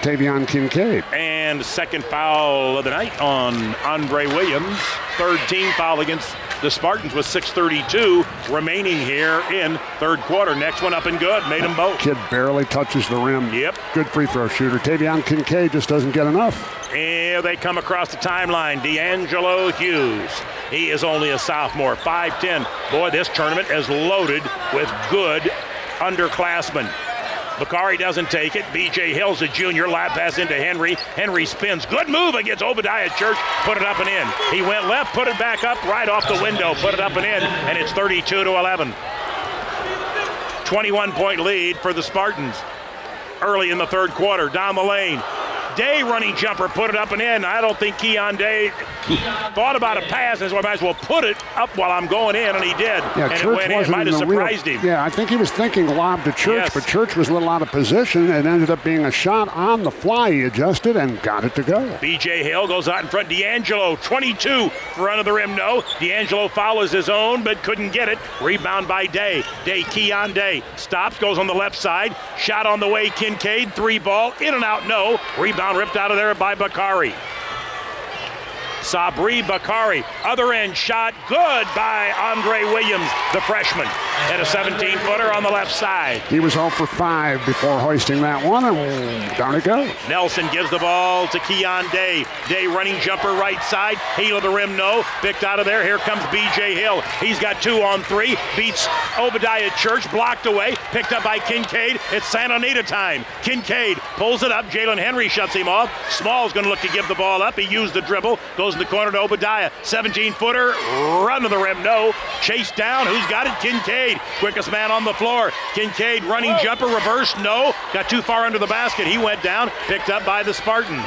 Tavion Kincaid. And second foul of the night on Andre Williams. Third team foul against the Spartans with 6:32 remaining here in third quarter. Next one up and good. Made them both. Kid barely touches the rim. Yep. Good free throw shooter. Tavion Kincaid just doesn't get enough. And they come across the timeline. D'Angelo Hughes. He is only a sophomore, 5'10". Boy, this tournament is loaded with good underclassmen. Bakari doesn't take it. B.J. Hill's a junior. Lap pass into Henry. Henry spins. Good move against Obadiah Church. Put it up and in. He went left, put it back up, right off the window. Put it up and in, and it's 32-11. 21-point lead for the Spartans early in the third quarter. Down the lane. Day running jumper, put it up and in. I don't think Keon Day thought about a pass and so I might as well put it up while I'm going in, and he did. Yeah, and Church it went in. Might have surprised him. Yeah, I think he was thinking lob to Church, yes. But Church was a little out of position and ended up being a shot on the fly. He adjusted and got it to go. B.J. Hill goes out in front. D'Angelo, 22, front of the rim, no. D'Angelo follows his own, but couldn't get it. Rebound by Day. Day, Keon Day, stops, goes on the left side. Shot on the way, Kincaid, 3-ball, in and out, no. Rebound ripped out of there by Bakari. Sabri Bakari, other end shot, good by Andre Williams, the freshman, at a 17-footer on the left side. He was 0 for 5 before hoisting that one, and down it goes. Nelson gives the ball to Keon Day. Day running jumper right side, heel of the rim, no. Picked out of there, here comes B.J. Hill. He's got 2 on 3, beats Obadiah Church, blocked away, picked up by Kincaid. It's Santa Anita time. Kincaid pulls it up, Jalen Henry shuts him off. Small's gonna look to give the ball up. He used the dribble, goes in the corner to Obadiah. 17-footer, run to the rim, no. Chased down, who's got it? Kincaid, quickest man on the floor. Kincaid running jumper, reverse, no. Got too far under the basket, he went down, picked up by the Spartans.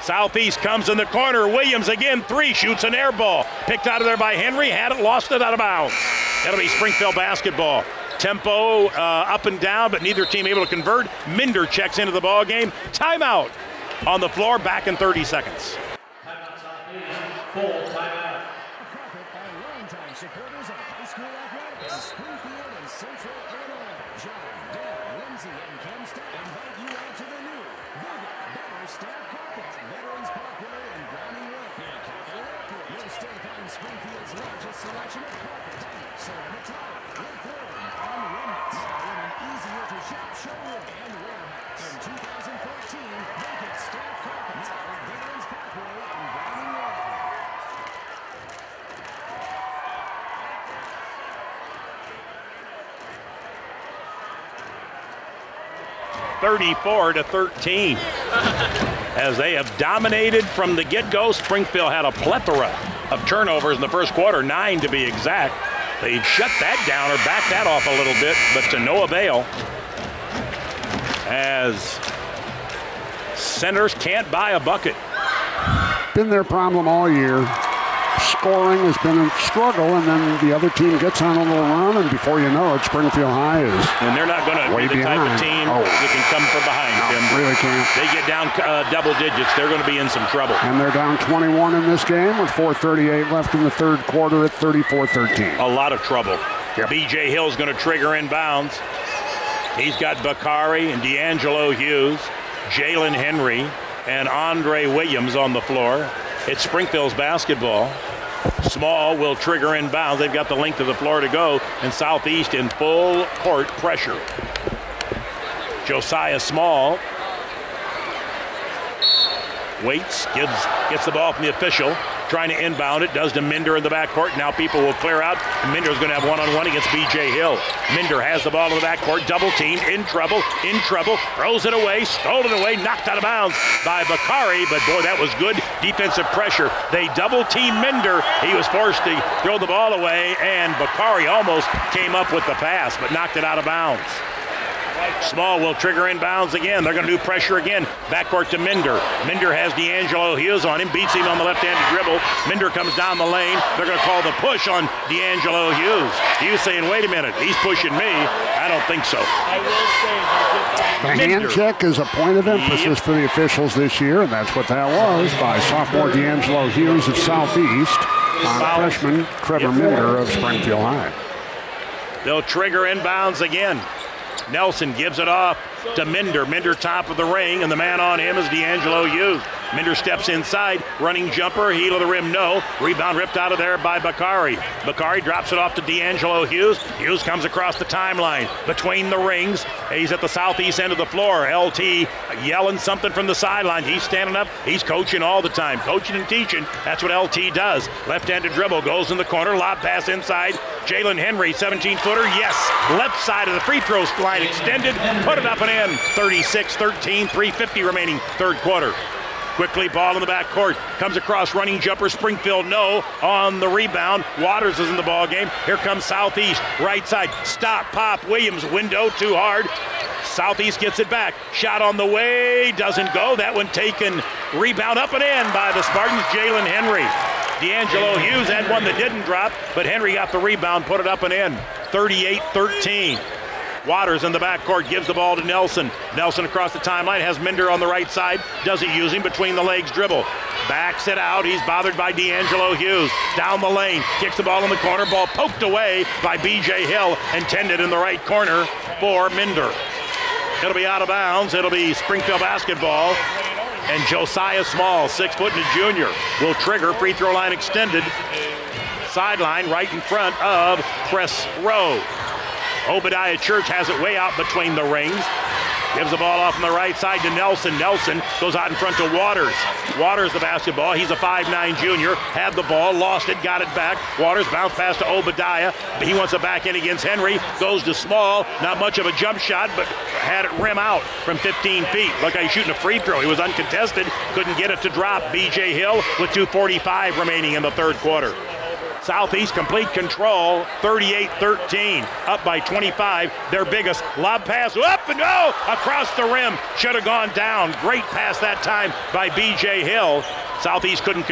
Southeast comes in the corner. Williams again, 3, shoots an air ball. Picked out of there by Henry, had it, lost it, out of bounds. That'll be Springfield basketball. Tempo up and down, but neither team able to convert. Minder checks into the ball game. Timeout on the floor, back in 30 seconds. Timeout Southeast. Full timeout. Longtime supporters of high school athletics, Springfield and Central Illinois. John, Dan, Lindsay, and Kempston invite you out to the new, bigger, better staff carpet, Veterans Parkway and Browning Road near Capital Airport. You'll still find Springfield's largest selection of carpet, Serenatile, Reform, and Remnants, in an easier-to-shop showroom and warehouse. In 2014, make it staff carpet at Veterans Parkway and Browning Road. 34-13. As they have dominated from the get-go, Springfield had a plethora of turnovers in the first quarter, 9 to be exact. They shut that down or backed that off a little bit, but to no avail. As centers can't buy a bucket. Been their problem all year. Scoring has been a struggle, and then the other team gets on a little run, and before you know it, Springfield High is and they're not going to be the type of team that can come from behind. No, really can't. They get down double digits, they're going to be in some trouble. And they're down 21 in this game with 4:38 left in the third quarter at 34-13. A lot of trouble. Yep. B.J. Hill's going to trigger inbounds. He's got Bakari and D'Angelo Hughes, Jalen Henry, and Andre Williams on the floor. It's Springfield's basketball. Small will trigger inbounds. They've got the length of the floor to go, and Southeast in full court pressure. Josiah Small waits, gets the ball from the official, trying to inbound it, does to Minder in the backcourt. Now people will clear out. Minder's going to have one-on-one against B.J. Hill. Minder has the ball in the backcourt, double teamed, in trouble, throws it away, stolen away, knocked out of bounds by Bakari, but boy, that was good defensive pressure. They double teamed Minder. He was forced to throw the ball away, and Bakari almost came up with the pass, but knocked it out of bounds. Small will trigger inbounds again. They're going to do pressure again. Backcourt to Minder. Minder has D'Angelo Hughes on him, beats him on the left-handed dribble. Minder comes down the lane. They're going to call the push on D'Angelo Hughes. Hughes saying, wait a minute, he's pushing me. I don't think so. The hand check is a point of emphasis for the officials this year, and that's what that was by sophomore D'Angelo Hughes of Southeast on freshman Trevor Minder of Springfield High. They'll trigger inbounds again. Nelson gives it off to Minder. Minder top of the ring, and the man on him is D'Angelo Hughes. Minder steps inside, running jumper, heel of the rim, no. Rebound ripped out of there by Bakari. Bakari drops it off to D'Angelo Hughes. Hughes comes across the timeline, between the rings. He's at the southeast end of the floor. LT yelling something from the sideline. He's standing up. He's coaching all the time. Coaching and teaching. That's what LT does. Left-handed dribble, goes in the corner, lob pass inside. Jalen Henry, 17-footer, yes. Left side of the free throw line extended. Put it up and in. 36-13, 3:50 remaining third quarter. Quickly, ball in the backcourt. Comes across, running jumper. Springfield, no. On the rebound. Waters is in the ball game. Here comes Southeast. Right side. Stop, pop. Williams, window, too hard. Southeast gets it back. Shot on the way. Doesn't go. That one taken. Rebound up and in by the Spartans. Jalen Henry. D'Angelo Hughes had one that didn't drop, but Henry got the rebound, put it up and in. 38-13. Waters in the backcourt gives the ball to Nelson. Nelson across the timeline, has Minder on the right side, doesn't use him, between the legs dribble. Backs it out, he's bothered by D'Angelo Hughes. Down the lane, kicks the ball in the corner, ball poked away by B.J. Hill, intended in the right corner for Minder. It'll be out of bounds, it'll be Springfield basketball. And Josiah Small, 6 foot and a junior, will trigger, free throw line extended. Sideline right in front of press row. Obadiah Church has it way out between the rings. Gives the ball off on the right side to Nelson. Nelson goes out in front to Waters. Waters the basketball. He's a 5'9 junior. Had the ball, lost it, got it back. Waters bounced pass to Obadiah. He wants it back in against Henry. Goes to Small. Not much of a jump shot, but had it rim out from 15 feet. Looked like he's shooting a free throw. He was uncontested. Couldn't get it to drop. B.J. Hill with 2:45 remaining in the third quarter. Southeast complete control, 38-13, up by 25. Their biggest lob pass, up and go, across the rim. Should have gone down. Great pass that time by B.J. Hill. Southeast couldn't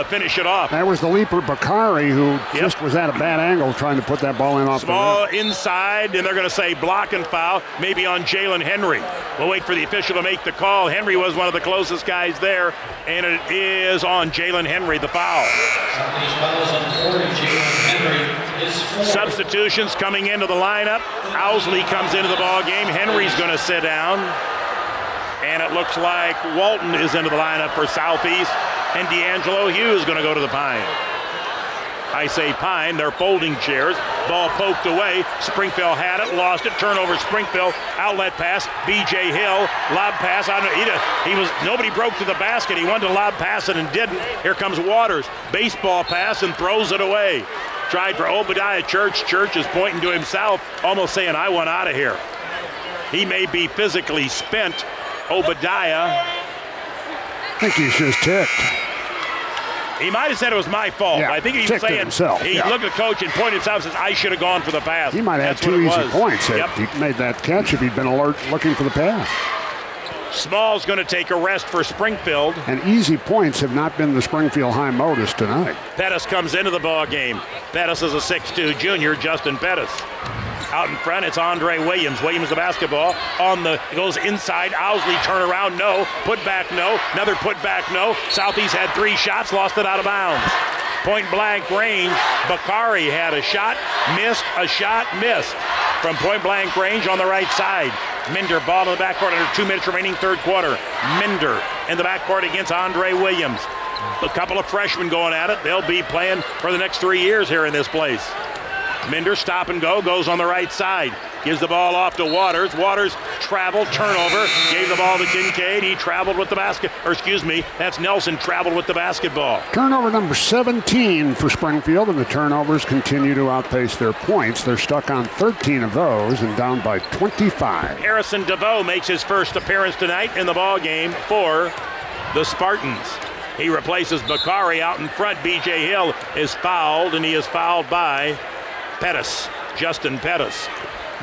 finish it off. That was the leaper Bakari, who just was at a bad angle trying to put that ball in off Small the rim. inside, and they're going to say block and foul, maybe on Jalen Henry. We'll wait for the official to make the call. Henry was one of the closest guys there, and it is on Jalen Henry, the foul. Substitutions coming into the lineup. Owsley comes into the ball game. Henry's going to sit down. And it looks like Walton is into the lineup for Southeast, and D'Angelo Hughes is going to go to the Pine. I say Pine, they're folding chairs. Ball poked away. Springfield had it, lost it. Turnover, Springfield. Outlet pass. B.J. Hill. Lob pass. Nobody broke to the basket. He wanted to lob pass it and didn't. Here comes Waters. Baseball pass and throws it away. Tried for Obadiah Church. Church is pointing to himself, almost saying, I want out of here. He may be physically spent. Obadiah. I think he's just ticked. He might have said it was my fault. Yeah, I think he was saying himself. He looked at the coach and pointed himself and says, I should have gone for the pass. He might have had 2 easy points if he made that catch, if he'd been alert looking for the pass. Small's going to take a rest for Springfield. And easy points have not been the Springfield high modus tonight. Pettis comes into the ball game. Pettis is a 6'2 junior, Justin Pettis. Out in front, it's Andre Williams. Williams the basketball. Goes inside. Owsley turn around, no. Put back, no. Another put back, no. Southeast had 3 shots, lost it out of bounds. Point blank range. Bakari had a shot, missed, a shot, missed. From point blank range on the right side. Minder ball in the backcourt under 2 minutes remaining third quarter. Minder in the backcourt against Andre Williams. A couple of freshmen going at it. They'll be playing for the next 3 years here in this place. Minder stop and go, goes on the right side. Gives the ball off to Waters. Waters traveled, turnover. Gave the ball to Kincaid. He traveled with the that's Nelson traveled with the basketball. Turnover number 17 for Springfield, and the turnovers continue to outpace their points. They're stuck on 13 of those and down by 25. Harrison DeVoe makes his first appearance tonight in the ball game for the Spartans. He replaces Bakari out in front. B.J. Hill is fouled, and he is fouled by Pettis, Justin Pettis.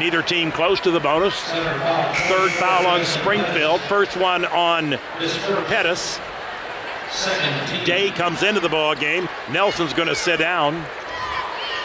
Neither team close to the bonus. Third foul on Springfield. First one on Pettis. Day comes into the ball game. Nelson's going to sit down.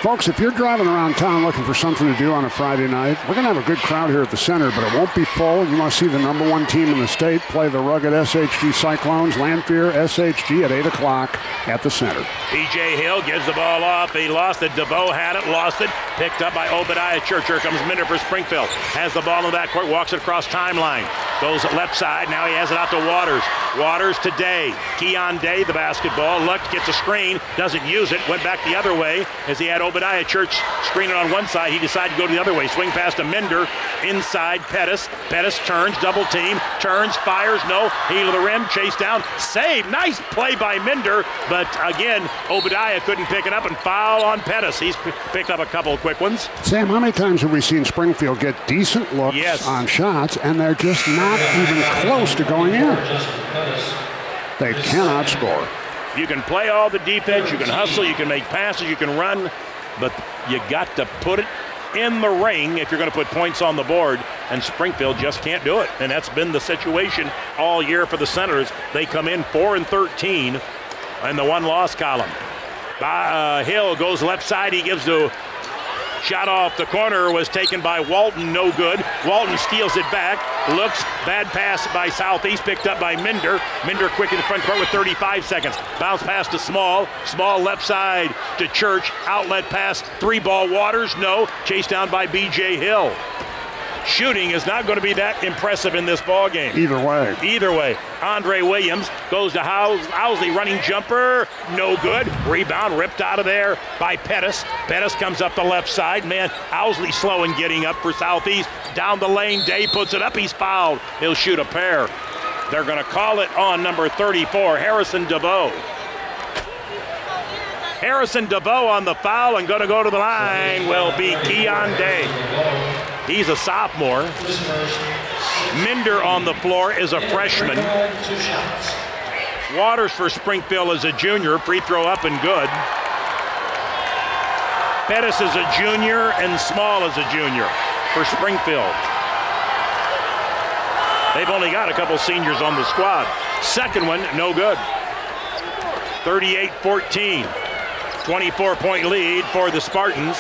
Folks, if you're driving around town looking for something to do on a Friday night, we're going to have a good crowd here at the center, but it won't be full. You want to see the number 1 team in the state play the rugged SHG Cyclones, Lanphier, SHG at 8 o'clock at the center. B.J. Hill gives the ball off. He lost it. DeVoe had it, lost it. Picked up by Obadiah Church. Here comes Minder for Springfield. Has the ball in the backcourt, walks it across timeline. Goes left side. Now he has it out to Waters. Waters to Day. Keon Day, the basketball. Looked, gets a screen, doesn't use it. Went back the other way as he had Obadiah Church screening on one side. He decided to go to the other way. Swing pass to Minder. Inside Pettis. Pettis turns, double team. Turns, fires, no. Heel of the rim, chase down. Save. Nice play by Minder. But again, Obadiah couldn't pick it up and foul on Pettis. He's picked up a couple of quick ones. Sam, how many times have we seen Springfield get decent looks on shots and they're just not even close to going in? They cannot score. You can play all the defense, you can hustle, you can make passes, you can run, but you got to put it in the ring if you're going to put points on the board, and Springfield just can't do it. And that's been the situation all year for the Senators. They come in 4-13 in the one-loss column. Hill goes left side, he gives the shot off the corner, was taken by Walton, no good. Walton steals it back, looks, bad pass by Southeast, picked up by Minder. Minder quick in the front court with 35 seconds. Bounce pass to Small. Small left side to Church. Outlet pass, 3-ball Waters, no. Chased down by B.J. Hill. Shooting is not going to be that impressive in this ball game. Either way. Andre Williams goes to Owsley, running jumper, no good. Rebound ripped out of there by Pettis. Pettis comes up the left side. Man, Owsley slow in getting up for Southeast. Down the lane, Day puts it up. He's fouled. He'll shoot a pair. They're going to call it on number 34, Harrison DeVoe. Harrison DeVoe on the foul, and going to go to the line will be Keon Day. He's a sophomore. Minder on the floor is a freshman. Waters for Springfield is a junior. Free throw up and good. Pettis is a junior and Small is a junior for Springfield. They've only got a couple seniors on the squad. Second one, no good. 38-14. 24-point lead for the Spartans.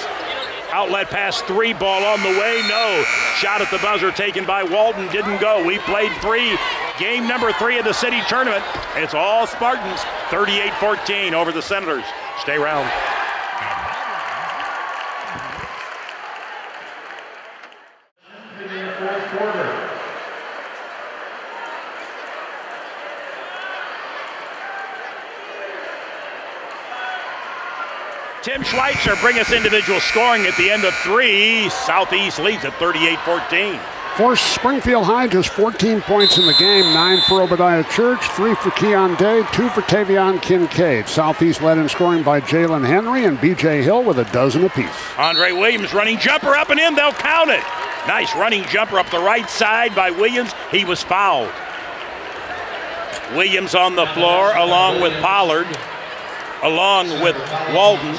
Outlet pass, 3, ball on the way, no. Shot at the buzzer taken by Walton, didn't go. We played 3. Game number 3 of the city tournament. It's all Spartans, 38-14 over the Senators. Stay around. Tim Schweitzer bring us individual scoring at the end of 3. Southeast leads at 38-14. For Springfield High, just 14 points in the game, 9 for Obadiah Church, 3 for Keon Day, 2 for Tavion Kincaid. Southeast led in scoring by Jalen Henry and B.J. Hill with a dozen apiece. Andre Williams running jumper up and in, they'll count it. Nice running jumper up the right side by Williams. He was fouled. Williams on the floor along with Pollard, along with Walton,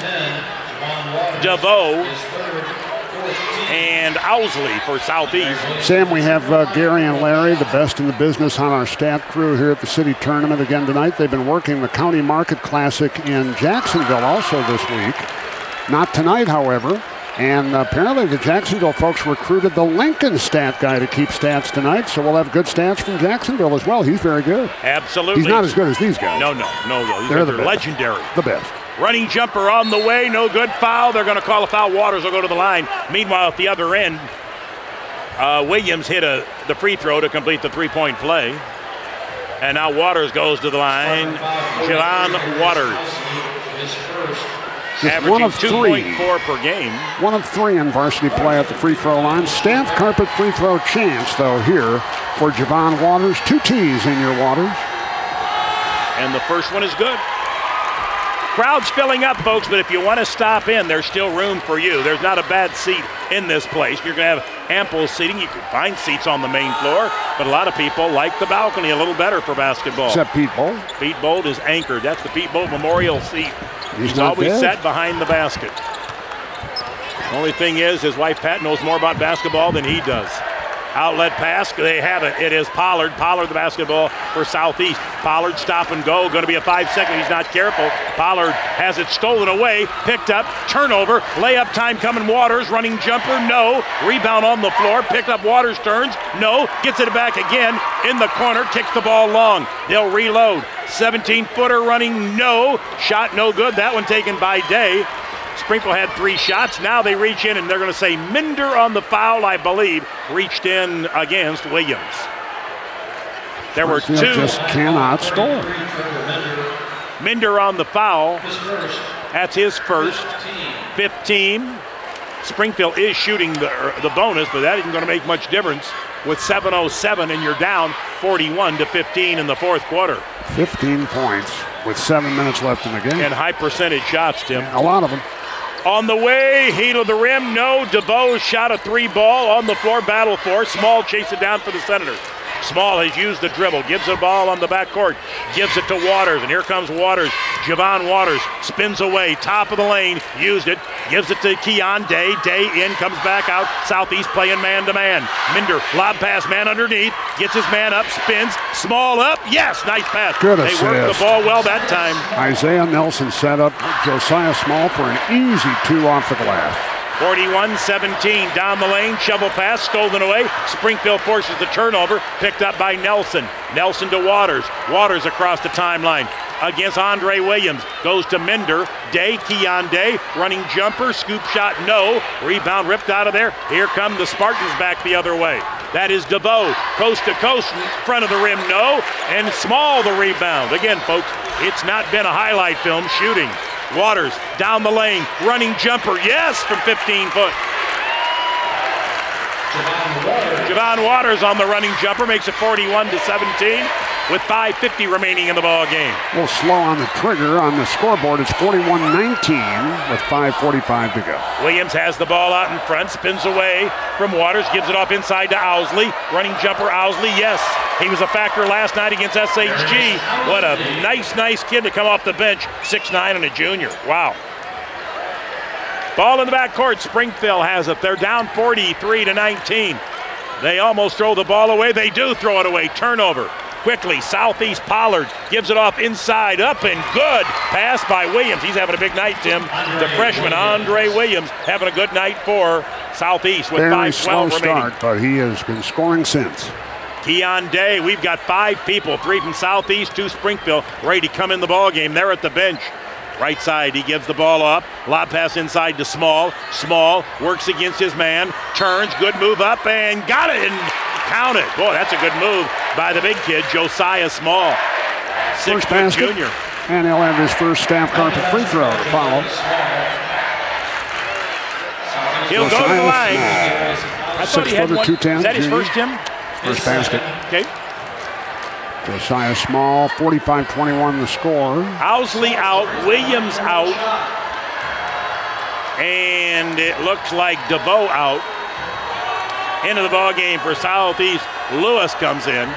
DeVoe, and Owsley for Southeast. Sam, we have Gary and Larry, the best in the business on our stat crew here at the city tournament again tonight. They've been working the County Market Classic in Jacksonville also this week. Not tonight, however. And apparently the Jacksonville folks recruited the Lincoln stat guy to keep stats tonight, so we'll have good stats from Jacksonville as well. He's very good. Absolutely. He's not as good as these guys. No. They're legendary. The best. Running jumper on the way, no good, foul. They're going to call a foul. Waters will go to the line. Meanwhile, at the other end, Williams hit the free throw to complete the three-point play. And now Waters goes to the line. Javon Waters. Just one of 2.4 per game. 1 of 3 in varsity play at the free throw line. Staff carpet free throw chance, though, here for Javon Waters. 2 T's in your Waters. And the first one is good. Crowd's filling up, folks, but if you want to stop in, there's still room for you. There's not a bad seat in this place. You're going to have ample seating. You can find seats on the main floor, but a lot of people like the balcony a little better for basketball. Except Pete Bold. Pete Bold is anchored. That's the Pete Bold Memorial seat. He's not always dead. sat behind the basket. Only thing is, his wife Pat knows more about basketball than he does. Outlet pass, they have it. It is Pollard. Pollard the basketball for Southeast. Pollard stop and go. Going to be a 5-second. He's not careful. Pollard has it stolen away. Picked up. Turnover. Layup time coming. Waters. Running jumper. No. Rebound on the floor. Picked up. Waters turns. No. Gets it back again. In the corner. Kicks the ball long. They'll reload. 17-footer running. No. Shot no good. That one taken by Day. Springfield had 3 shots. Now they reach in, and they're going to say Minder on the foul, I believe, reached in against Williams. There were 2. Just cannot score. Minder on the foul. That's his first. 15. Springfield is shooting the bonus, but that isn't going to make much difference with 7:07, and you're down 41-15 in the fourth quarter. 15 points with 7 minutes left in the game. And high percentage shots, Tim. A lot of them. On the way, heat of the rim, no. DeVoe shot a 3 ball on the floor, battle for. Small chase it down for the Senators. Small has used the dribble, gives the ball on the backcourt, gives it to Waters, and here comes Waters. Javon Waters spins away, top of the lane, used it, gives it to Keon Day. Day in, comes back out. Southeast playing man-to-man. Minder, lob pass, man underneath, gets his man up, spins, Small up, yes, nice pass. Good they assist. worked the ball well that time. Isaiah Nelson set up Josiah Small for an easy 2 off the glass. 41-17 down the lane, shovel pass, stolen away. Springfield forces the turnover, picked up by Nelson. Nelson to Waters. Waters across the timeline against Andre Williams. Goes to Minder. Day, Keon Day, running jumper, scoop shot, no. Rebound ripped out of there. Here come the Spartans back the other way. That is DeVoe, coast to coast, in front of the rim, no. And Small the rebound. Again, folks, it's not been a highlight film shooting. Waters down the lane, running jumper, yes, from 15 foot. Javon Waters on the running jumper makes it 41-17 with 5:50 remaining in the ball game. A little slow on the trigger on the scoreboard. It's 41-19 with 5:45 to go. Williams has the ball out in front, spins away from Waters, gives it off inside to Owsley. Running jumper, Owsley, yes. He was a factor last night against SHG. What a nice kid to come off the bench. 6'9" and a junior. Wow. Ball in the backcourt. Springfield has it. They're down 43-19. They almost throw the ball away. They do throw it away. Turnover. Quickly, Southeast Pollard gives it off inside, up and good. Pass by Williams. He's having a big night, Tim. The freshman, Andre Williams, having a good night for Southeast with 5:12 remaining. Start, but he has been scoring since. Keon Day, we've got 5 people, 3 from Southeast, 2 Springfield, ready to come in the ball game. They're at the bench. Right side, he gives the ball up. Lob pass inside to Small. Small works against his man, turns, good move up, and got it, and count it. Boy, that's a good move by the big kid, Josiah Small. 6-foot junior. And he'll have his first staff carpet free throw to follow. He'll go to the line. I thought he had one. 210. Is that his first, Tim? First basket. Okay. Josiah Small, 45-21 the score. Owsley out, Williams out, and it looks like DeVoe out. Into the ball game for Southeast. Lewis comes in.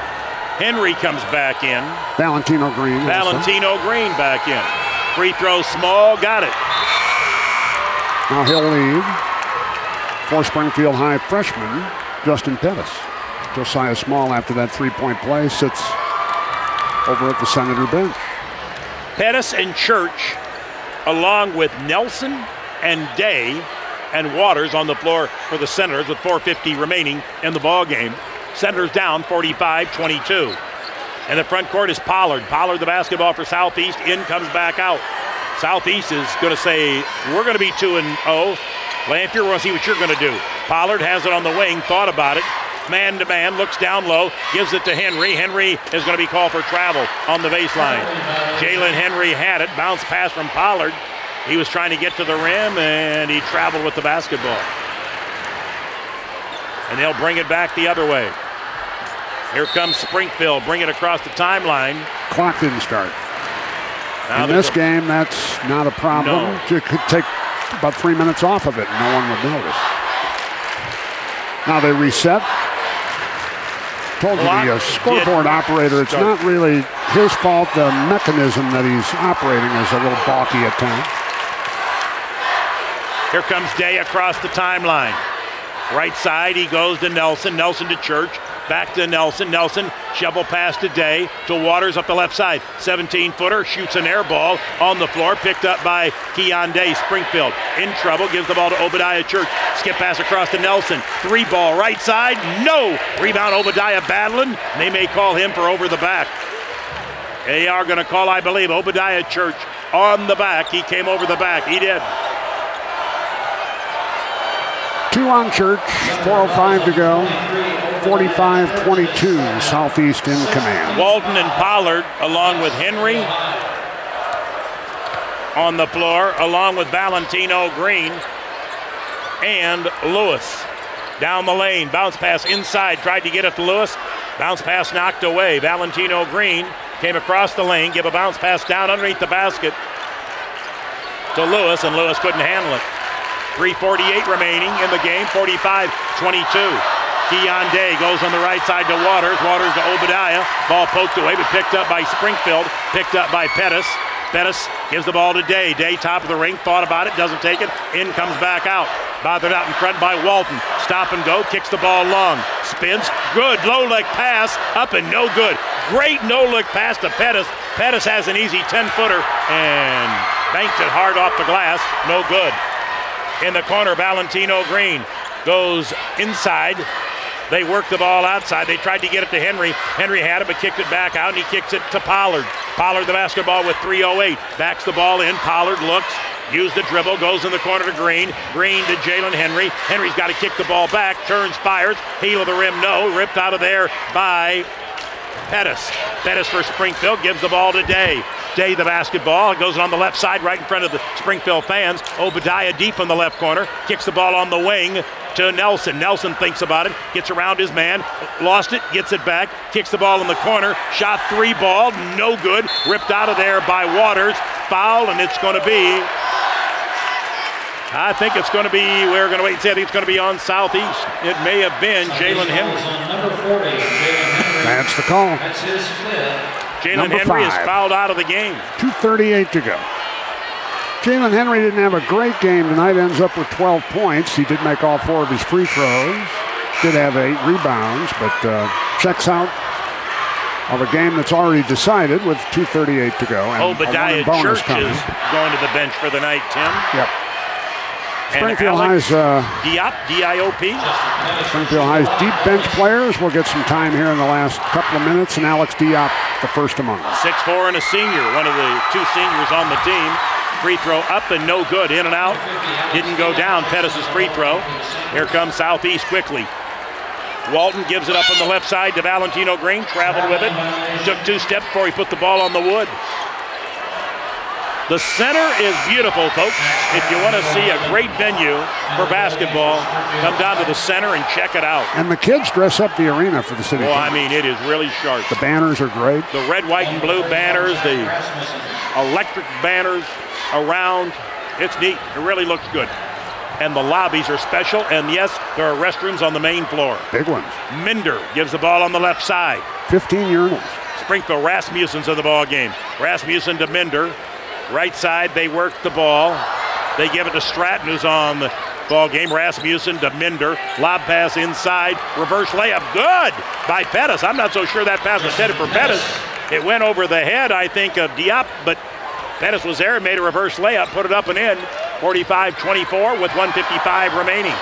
Henry comes back in. Valentino Green. Valentino Green back in. Free throw, Small, got it. Now he'll leave for Springfield High freshman Justin Pettis. Josiah Small, after that three-point play, sits over at the Senator bench. Pettis and Church, along with Nelson and Day and Waters on the floor for the Senators with 4:50 remaining in the ball game. Senators down 45-22. And the front court is Pollard. Pollard the basketball for Southeast. In comes back out. Southeast is going to say, we're going to be 2-0. Lanphier, we're going to see what you're going to do. Pollard has it on the wing, thought about it. Man-to-man, looks down low, gives it to Henry. Henry is going to be called for travel on the baseline. Jalen Henry had it. Bounce pass from Pollard. He was trying to get to the rim, and he traveled with the basketball. And they'll bring it back the other way. Here comes Springfield. Bring it across the timeline. Clock didn't start. Now in this game, that's not a problem. No. You could take about 3 minutes off of it, and no one would notice. Now they reset. Told you the scoreboard operator, it's not really his fault. The mechanism that he's operating is a little balky at times. Here comes Day across the timeline. Right side, he goes to Nelson. Nelson to Church. Back to Nelson. Nelson, shovel pass to Day. To Waters up the left side. 17-footer, shoots an air ball on the floor. Picked up by Keon Day. Springfield in trouble. Gives the ball to Obadiah Church. Skip pass across to Nelson. 3-ball right side. No! Rebound Obadiah battling. They may call him for over the back. They are going to call, I believe, Obadiah Church on the back. He came over the back. He did. 2 on Church, 4:05 to go. 45-22, Southeast in command. Walton and Pollard, along with Henry on the floor, along with Valentino Green and Lewis. Down the lane, bounce pass inside, tried to get it to Lewis. Bounce pass knocked away. Valentino Green came across the lane, give a bounce pass down underneath the basket to Lewis, and Lewis couldn't handle it. 3:48 remaining in the game, 45-22. Keon Day goes on the right side to Waters. Waters to Obadiah. Ball poked away, but picked up by Springfield. Picked up by Pettis. Pettis gives the ball to Day. Day top of the ring, thought about it, doesn't take it. In comes back out. Bothered out in front by Walton. Stop and go, kicks the ball long. Spins, good, low leg pass, up and no good. Great no-look pass to Pettis. Pettis has an easy 10-footer and banked it hard off the glass, no good. In the corner, Valentino Green goes inside. They work the ball outside. They tried to get it to Henry. Henry had it, but kicked it back out, and he kicks it to Pollard. Pollard the basketball with 3:08. Backs the ball in. Pollard looks, used the dribble, goes in the corner to Green. Green to Jalen Henry. Henry's got to kick the ball back, turns, fires. Heel of the rim, no. Ripped out of there by Pettis. Pettis for Springfield, gives the ball to Day. Day the basketball, goes on the left side right in front of the Springfield fans. Obadiah deep in the left corner, kicks the ball on the wing to Nelson. Nelson thinks about it, gets around his man, lost it, gets it back, kicks the ball in the corner, shot 3-ball, no good, ripped out of there by Waters. Foul, and it's going to be, I think it's going to be, we're going to wait and see, I think it's going to be on Southeast. It may have been Jalen Henry. That's the call. That's his fifth. Jalen Henry is fouled out of the game. 2:38 to go. Jalen Henry didn't have a great game tonight, ends up with 12 points. He did make all 4 of his free throws. Did have 8 rebounds, but checks out of a game that's already decided with 2:38 to go. And Obadiah Church is going to the bench for the night, Tim. Yep. And Springfield Alex High's Diop, D-I-O-P. Springfield High's deep bench players will get some time here in the last couple of minutes, and Alex Diop, the first among them. 6'4" and a senior, one of the 2 seniors on the team. Free throw up and no good, in and out. Didn't go down, Pettis' free throw. Here comes Southeast quickly. Walton gives it up on the left side to Valentino Green, traveled with it. Took 2 steps before he put the ball on the wood. The center is beautiful, folks. If you want to see a great venue for basketball, come down to the center and check it out. And the kids dress up the arena for the city. Well, I mean, it is really sharp. The banners are great. The red, white, and blue banners, the electric banners around. It's neat. It really looks good. And the lobbies are special. And yes, there are restrooms on the main floor. Big ones. Minder gives the ball on the left side. 15 urinals. Springfield, Rasmussen's in the ball game. Rasmussen to Minder. Right side, they work the ball. They give it to Stratton, who's on the ball game. Rasmussen to Minder. Lob pass inside. Reverse layup. Good by Pettis. I'm not so sure that pass was headed for Pettis. It went over the head, I think, of Diop, but Pettis was there and made a reverse layup, put it up and in. 45-24 with 1:55 remaining.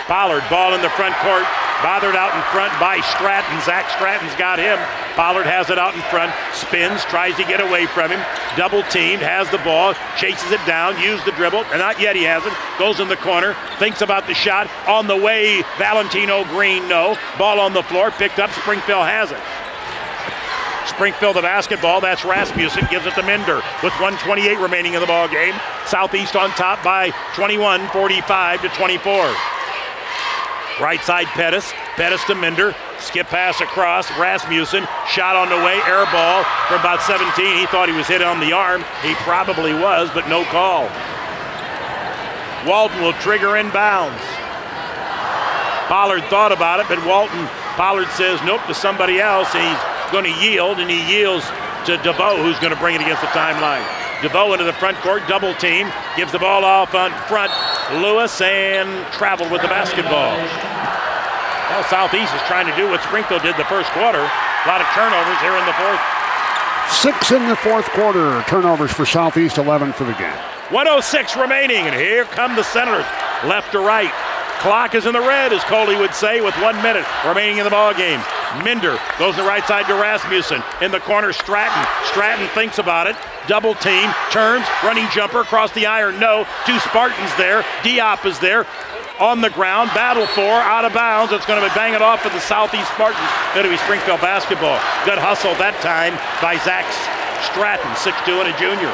Pollard, ball in the front court. Bothered out in front by Stratton. Zach Stratton's got him. Pollard has it out in front. Spins, tries to get away from him. Double teamed, has the ball, chases it down, used the dribble. And not yet, he hasn't. Goes in the corner, thinks about the shot. On the way, Valentino Green, no. Ball on the floor, picked up. Springfield has it. Springfield the basketball. That's Rasmussen. Gives it to Minder with 1:28 remaining in the ball game. Southeast on top by 21, 45-24. Right side Pettis. Pettis to Minder. Skip pass across. Rasmussen. Shot on the way. Air ball from about 17. He thought he was hit on the arm. He probably was, but no call. Walton will trigger inbounds. Pollard thought about it, but Pollard says nope to somebody else. He's going to yield, and he yields to DeVoe, who's going to bring it against the timeline. DeVoe into the front court, double team, gives the ball off on front. Lewis and traveled with the basketball. Well, Southeast is trying to do what Springfield did the first quarter. A lot of turnovers here in the fourth. 6 in the fourth quarter. Turnovers for Southeast, 11 for the game. 1:06 remaining, and here come the Senators, left to right. Clock is in the red, as Coley would say, with 1 minute remaining in the ball game. Minder goes to the right side to Rasmussen. In the corner, Stratton. Stratton thinks about it. Double team, turns, running jumper across the iron, no. 2 Spartans there. Diop is there. On the ground, battle for, out of bounds. It's going to be banging off for the Southeast Spartans. Going to be Springfield basketball. Good hustle that time by Zach Stratton, 6'2" and a junior.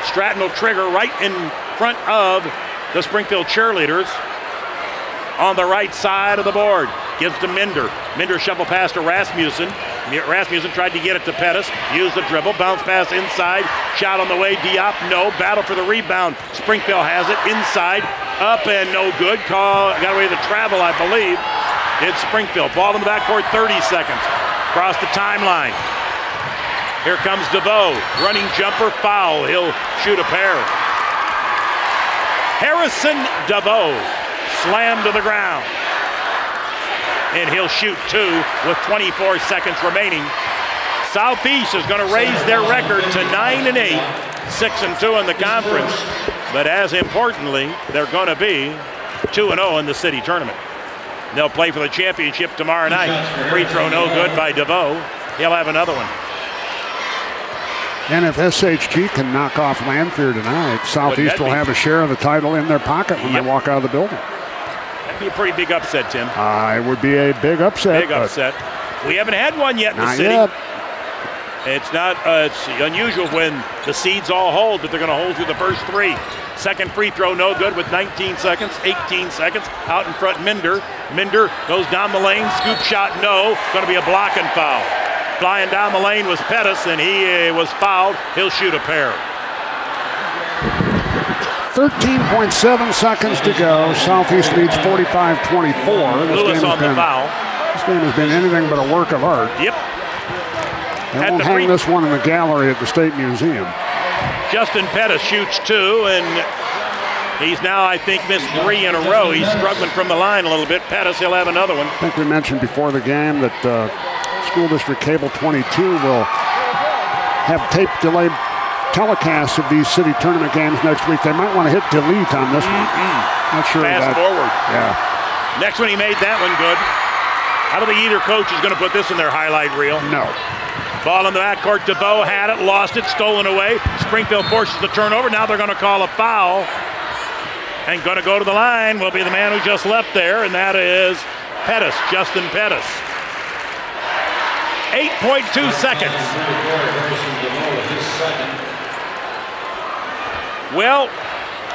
Stratton will trigger right in front of the Springfield cheerleaders on the right side of the board. Gives to Minder. Minder shovel pass to Rasmussen. Rasmussen tried to get it to Pettis. Used the dribble. Bounce pass inside. Shot on the way. Diop, no. Battle for the rebound. Springfield has it inside. Up and no good. Call. Got away with the travel, I believe. It's Springfield. Ball in the backcourt, 30 seconds. Across the timeline. Here comes DeVoe. Running jumper, foul. He'll shoot a pair. Harrison DeVoe. Slammed to the ground. And he'll shoot 2 with 24 seconds remaining. Southeast is going to raise their record to 9-8, 6-2 in the conference. But as importantly, they're going to be 2-0 in the city tournament. They'll play for the championship tomorrow night. Free throw no good by DeVoe. He'll have another one. And if SHG can knock off Lanphier tonight, Southeast will have a share of the title in their pocket when they walk out of the building. That'd be a pretty big upset, Tim. It would be a big upset. Big upset. We haven't had one yet in the city. Yet. It's not. It's unusual when the seeds all hold, but they're going to hold through the first 3. Second free throw no good with 19 seconds, 18 seconds. Out in front, Minder. Minder goes down the lane. Scoop shot, no. Going to be a blocking foul. Flying down the lane was Pettis, and he was fouled. He'll shoot a pair. 13.7 seconds to go. Southeast leads 45-24. Lewis on the foul. This game has been anything but a work of art. Yep. They won't hang this one in the gallery at the State Museum. Justin Pettis shoots 2, and he's now, I think, missed 3 in a row. He's struggling from the line a little bit. Pettis, he'll have another one. I think we mentioned before the game that School District Cable 22 will have tape delay telecasts of these city tournament games next week. They might want to hit delete on this one. Not sure. Fast forward. Yeah. Next one, he made that one good. I don't think either coach is going to put this in their highlight reel. No. Ball in the backcourt. DeVoe had it, lost it, stolen away. Springfield forces the turnover. Now they're going to call a foul. And going to go to the line will be the man who just left there, and that is Pettis, Justin Pettis. 8.2 seconds. Well,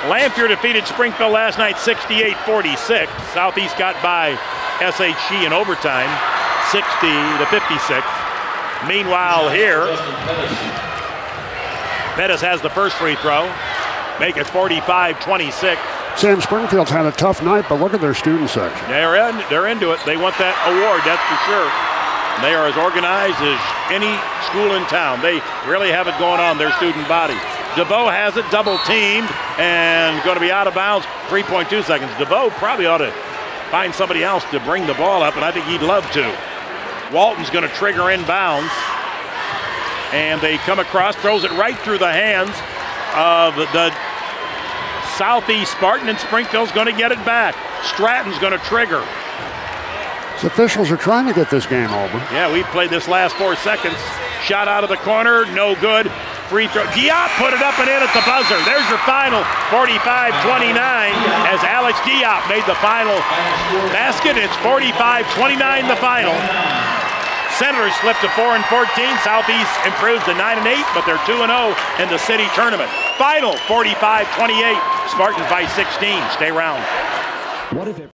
Lanphier defeated Springfield last night 68-46. Southeast got by SHG in overtime 60-56. Meanwhile here, Pettis has the first free throw. Make it 45-26. Sam, Springfield's had a tough night, but look at their student section. They're into it. They want that award, that's for sure. They are as organized as any school in town. They really have it going on, their student body. DeVoe has it, double teamed, and going to be out of bounds, 3.2 seconds. DeVoe probably ought to find somebody else to bring the ball up, and I think he'd love to. Walton's going to trigger inbounds, and they come across, throws it right through the hands of the Southeast Spartan, and Springfield's going to get it back. Stratton's going to trigger. The officials are trying to get this game over. Yeah, we played this last 4 seconds. Shot out of the corner, no good. Free throw. Diop put it up and in at the buzzer. There's your final, 45-29, as Alex Diop made the final basket. It's 45-29 the final. Senators slipped to 4-14. Southeast improves to 9-8, but they're 2-0 in the city tournament. Final 45-28. Spartans by 16. Stay round. What if it